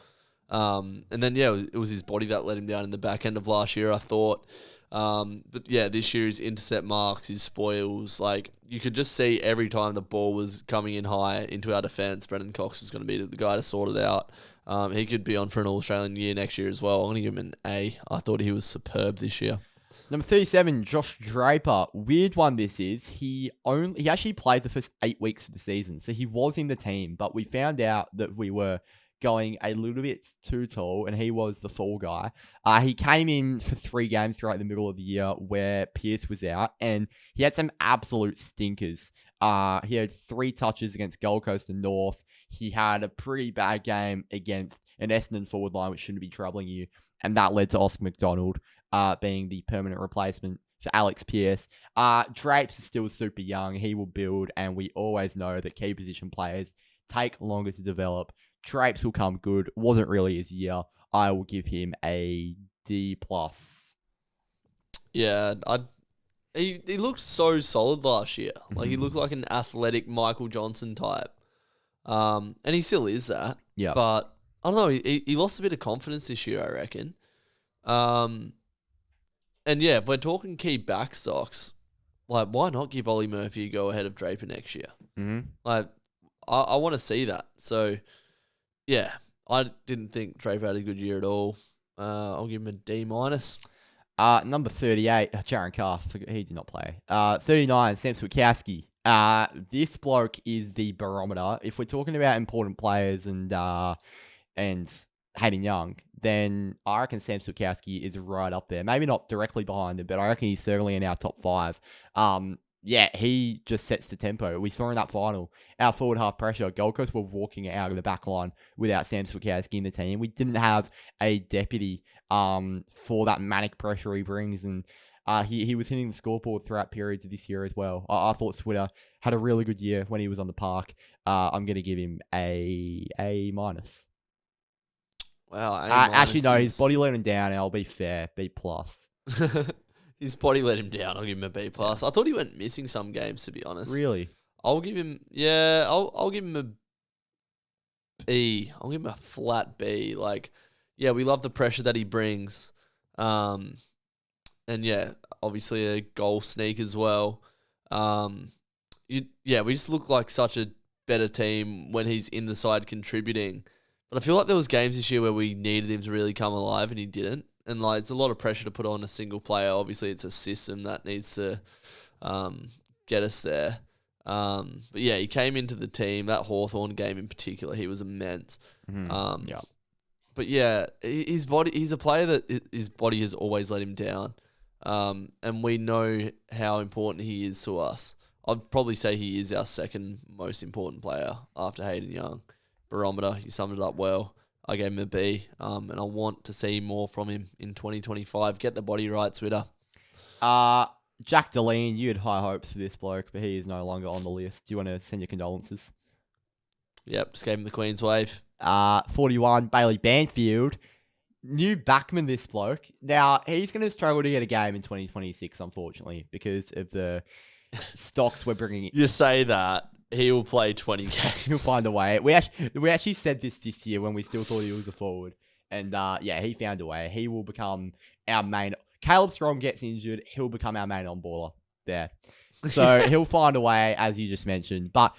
And then, it was his body that let him down in the back end of last year, I thought. This year his intercept marks, his spoils, like you could just see every time the ball was coming in high into our defence, Brennan Cox was going to be the guy to sort it out. He could be on for an All-Australian year next year as well. I'm going to give him an A. I thought he was superb this year. Number 37, Josh Draper. Weird one this is. He actually played the first 8 weeks of the season, so he was in the team, but we found out that we were going a little bit too tall, and he was the fall guy. He came in for 3 games throughout the middle of the year where Pearce was out, and he had some absolute stinkers. He had 3 touches against Gold Coast and North. He had a pretty bad game against an Essendon forward line, which shouldn't be troubling you, and that led to Oscar McDonald being the permanent replacement for Alex Pearce. Drapes is still super young. He will build, and we always know that key position players take longer to develop. Drapes will come good. Wasn't really his year. I will give him a D+. Yeah, he looked so solid last year. Like he looked like an athletic Michael Johnson type. And he still is that. Yeah. But I don't know, he lost a bit of confidence this year, I reckon. If we're talking key back stocks, like why not give Ollie Murphy a go ahead of Draper next year? Mm-hmm. Like I want to see that. So yeah, I didn't think Draper had a good year at all. I'll give him a D-. Number 38, Jaron Carr. He did not play. 39, Sam Swikowski. This bloke is the barometer. If we're talking about important players and Hayden Young, then I reckon Sam Swikowski is right up there. Maybe not directly behind him, but I reckon he's certainly in our top 5. He just sets the tempo. We saw in that final, our forward half pressure, Gold Coast were walking out of the back line without Sam Swikowski in the team. We didn't have a deputy for that manic pressure he brings, and he was hitting the scoreboard throughout periods of this year as well. I thought Switter had a really good year when he was on the park. I'm going to give him a A-. Wow. Actually, no, his body let him down, and I'll be fair, B+. His body let him down. I'll give him a B+. I thought he went missing some games, to be honest. Really? I'll give him a B. I'll give him a flat B. Like, yeah, we love the pressure that he brings. And yeah, obviously a goal sneak as well. We just look like such a better team when he's in the side contributing. But I feel like there was games this year where we needed him to really come alive and he didn't. And like it's a lot of pressure to put on a single player. Obviously, it's a system that needs to get us there. But yeah, he came into the team. That Hawthorn game in particular, he was immense. Yeah. But yeah, his body. He's a player that his body has always let him down. And we know how important he is to us. I'd probably say he is our second most important player after Hayden Young. Barometer, you summed it up well. I gave him a B, and I want to see more from him in 2025. Get the body right, Twitter. Jack Deline, you had high hopes for this bloke, but he is no longer on the list. Do you want to send your condolences? Yep, just gave him the Queen's Wave. 41, Bailey Banfield. New backman, this bloke. Now, he's going to struggle to get a game in 2026, unfortunately, because of the stocks we're bringing in. You say that. He will play 20 games. He'll find a way. We actually said this year when we still thought he was a forward. And he found a way. He will become our main... Caleb Serong gets injured, he'll become our main on-baller there. So he'll find a way, as you just mentioned. But,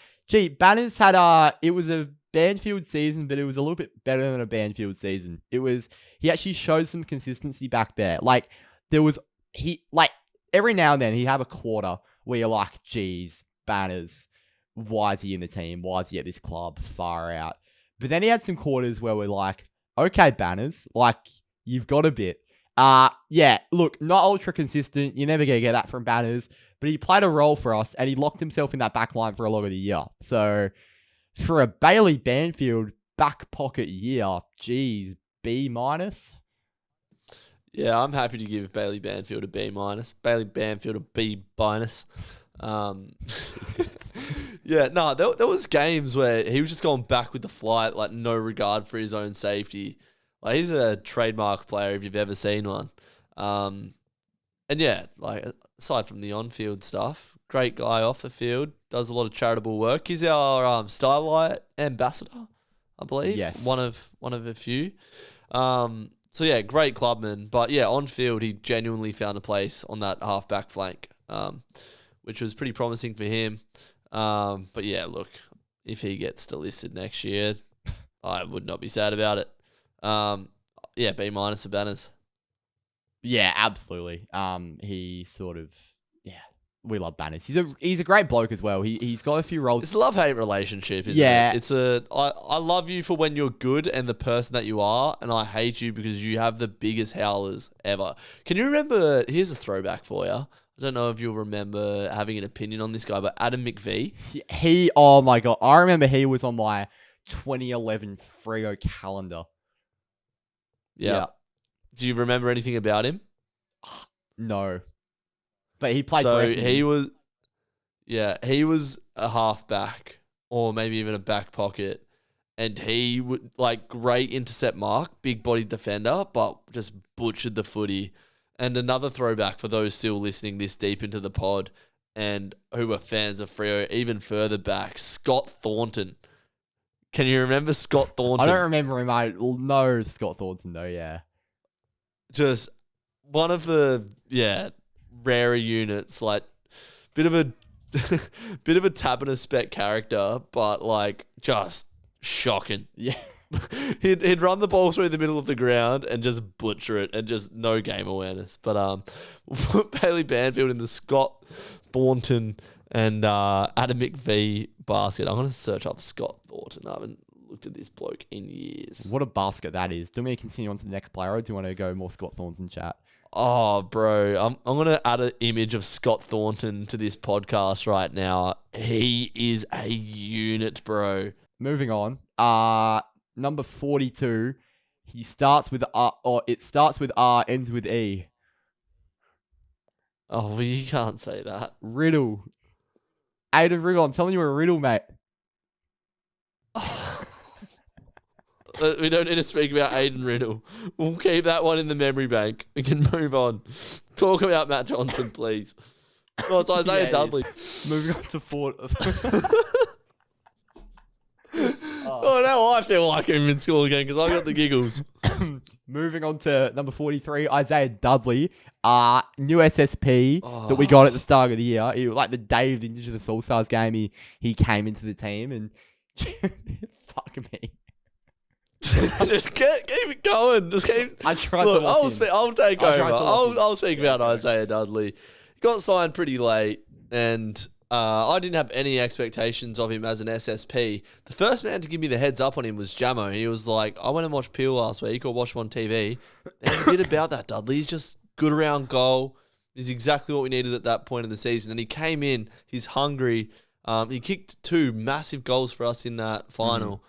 Banners had it was a Banfield season, but it was a little bit better than a Banfield season. He actually showed some consistency back there. Like, every now and then he'd have a quarter where you're like, geez, Banners, why is he in the team? Why is he at this club? Far out. But then he had some quarters where we're like, okay, Banners, like, you've got a bit. Look, not ultra consistent. You're never going to get that from Banners, but he played a role for us and he locked himself in that back line for a lot of the year. So for a Bailey Banfield back pocket year, geez, B-. Yeah, I'm happy to give Bailey Banfield a B-. Bailey Banfield a B-. There was games where he was just going back with the flight, like no regard for his own safety. Like he's a trademark player if you've ever seen one. Aside from the on-field stuff, great guy off the field, does a lot of charitable work. He's our Starlight ambassador, I believe. Yes. One of a few. Great clubman. But yeah, on field, he genuinely found a place on that half-back flank, which was pretty promising for him. But yeah, look, if he gets delisted next year, I would not be sad about it. B- for Banners. Yeah, absolutely. We love Banners. He's a great bloke as well. He's got a few roles. It's a love-hate relationship, isn't it? I love you for when you're good and the person that you are, and I hate you because you have the biggest howlers ever. Can you remember, here's a throwback for you. I don't know if you'll remember having an opinion on this guy, but Adam McVee. Oh my God. I remember he was on my 2011 Freo calendar. Yeah. Do you remember anything about him? No. But he played for Essendon. He was a halfback or maybe even a back pocket. And he would great intercept mark, big bodied defender, but just butchered the footy. And another throwback for those still listening this deep into the pod and who are fans of Freo even further back, Scott Thornton. Can you remember Scott Thornton? I don't remember him. I know Scott Thornton though, yeah. Just one of the rarer units, like bit of a Taberner spec character, but just shocking. Yeah. he'd run the ball through the middle of the ground and just butcher it and just no game awareness. But Bailey Banfield in the Scott Thornton and Adam McVee basket. I'm going to search up Scott Thornton. I haven't looked at this bloke in years. What a basket that is. Do you want me to continue on to the next player, or do you want to go more Scott Thornton chat? Oh, bro. I'm going to add an image of Scott Thornton to this podcast right now. He is a unit, bro. Moving on. Number 42. He starts with R, or it starts with R, ends with E. Oh, well, you can't say that. Riddle. Aiden Riddle, I'm telling you a riddle, mate. We don't need to speak about Aiden Riddle. We'll keep that one in the memory bank. We can move on. Talk about Matt Johnson, please. Oh, it's Isaiah Dudley. Moving on to Fort. Oh, now I feel like I'm in school again because I got the giggles. Moving on to number 43, Isaiah Dudley. New SSP that we got at the start of the year. It was like the day of the Indigenous All-Stars game, he came into the team and fuck me. Just keep it going. Just keep. I tried Look, to I'll take over. I'll I'll speak about Isaiah Dudley. He got signed pretty late, and I didn't have any expectations of him as an SSP. The first man to give me the heads up on him was Jamo. He was like, I went and watched Peel last week, or watched him on TV. There's a bit about that Dudley. He's just good around goal. He's exactly what we needed at that point in the season. And he came in. He's hungry. He kicked 2 massive goals for us in that final.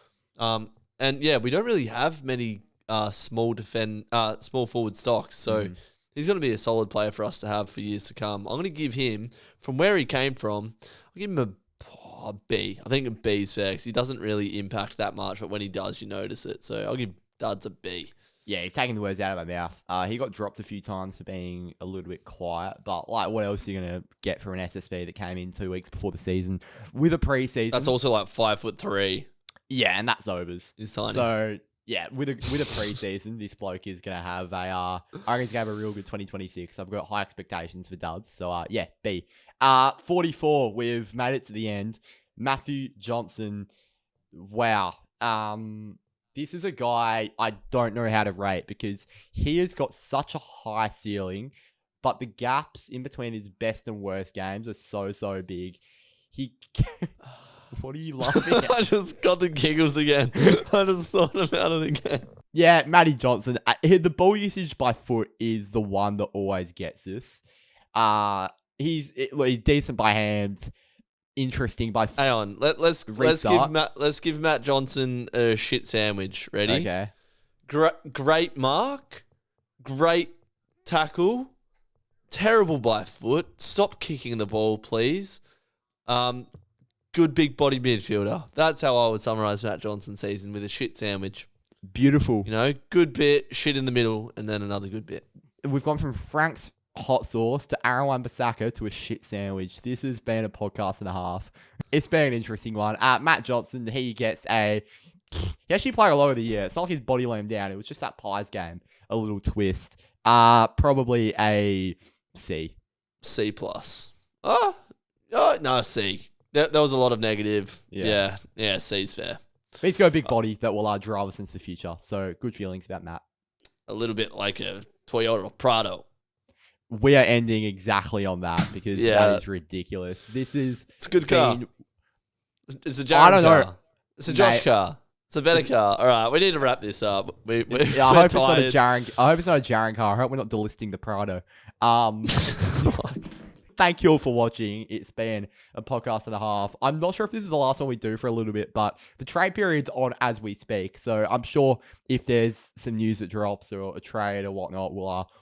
And yeah, we don't really have many small forward stocks. So he's going to be a solid player for us to have for years to come. I'm going to give him, from where he came from, I'll give him a B. I think a B is fair because he doesn't really impact that much, but when he does, you notice it. So I'll give Duds a B. Yeah, you've taken the words out of my mouth. He got dropped a few times for being a little bit quiet, but like, what else are you going to get from an SSB that came in 2 weeks before the season with a preseason? That's also like 5'3". Yeah, and that's overs. He's tiny. So yeah, with a preseason, this bloke is gonna have I reckon he's gonna have a real good 2026. I've got high expectations for Duds. So yeah, B. 44. We've made it to the end. Matthew Johnson. Wow. This is a guy I don't know how to rate because he has got such a high ceiling, but the gaps in between his best and worst games are so big. What are you laughing at? I just got the giggles again. I just thought about it again. Yeah, Matty Johnson. The ball usage by foot is the one that always gets us. He's decent by hand, interesting by foot. Hang on, let's give Matt Johnson a shit sandwich. Ready? Okay. Great mark, great tackle, terrible by foot. Stop kicking the ball, please. Good big body midfielder. That's how I would summarise Matt Johnson's season, with a shit sandwich. Beautiful. You know, good bit, shit in the middle, and then another good bit. We've gone from Frank's hot sauce to Aaron Wan-Bissaka to a shit sandwich. This has been a podcast and a half. It's been an interesting one. Matt Johnson, he actually played a lot of the year. It's not like his body let him down. It was just that Pies game. A little twist. Probably a C. C+. Oh, no, C. There was a lot of negative. Yeah, C's fair. But he's got a big body that will drive us into the future. So good feelings about Matt. A little bit like a Toyota Prado. We are ending exactly on that because that is ridiculous. It's a good car. It's a Jared car. It's a Josh car. It's a better car. All right, we need to wrap this up. I hope it's not a Jaren car. I hope we're not delisting the Prado. Thank you all for watching. It's been a podcast and a half. I'm not sure if this is the last one we do for a little bit, but the trade period's on as we speak. So I'm sure if there's some news that drops or a trade or whatnot,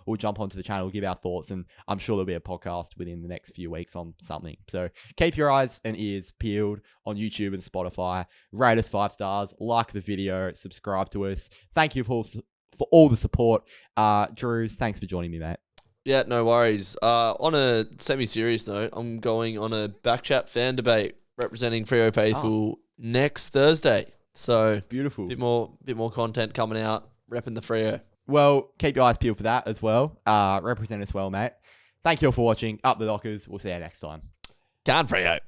we'll jump onto the channel, give our thoughts, and I'm sure there'll be a podcast within the next few weeks on something. So keep your eyes and ears peeled on YouTube and Spotify. Rate us 5 stars, like the video, subscribe to us. Thank you for all the support. Drewz, thanks for joining me, mate. Yeah, no worries. On a semi-serious note, I'm going on a Backchat fan debate representing Freo Faithful next Thursday. So beautiful. Bit more content coming out, repping the Freo. Well, keep your eyes peeled for that as well. Represent us well, mate. Thank you all for watching. Up the Dockers. We'll see you next time. Can't Freo.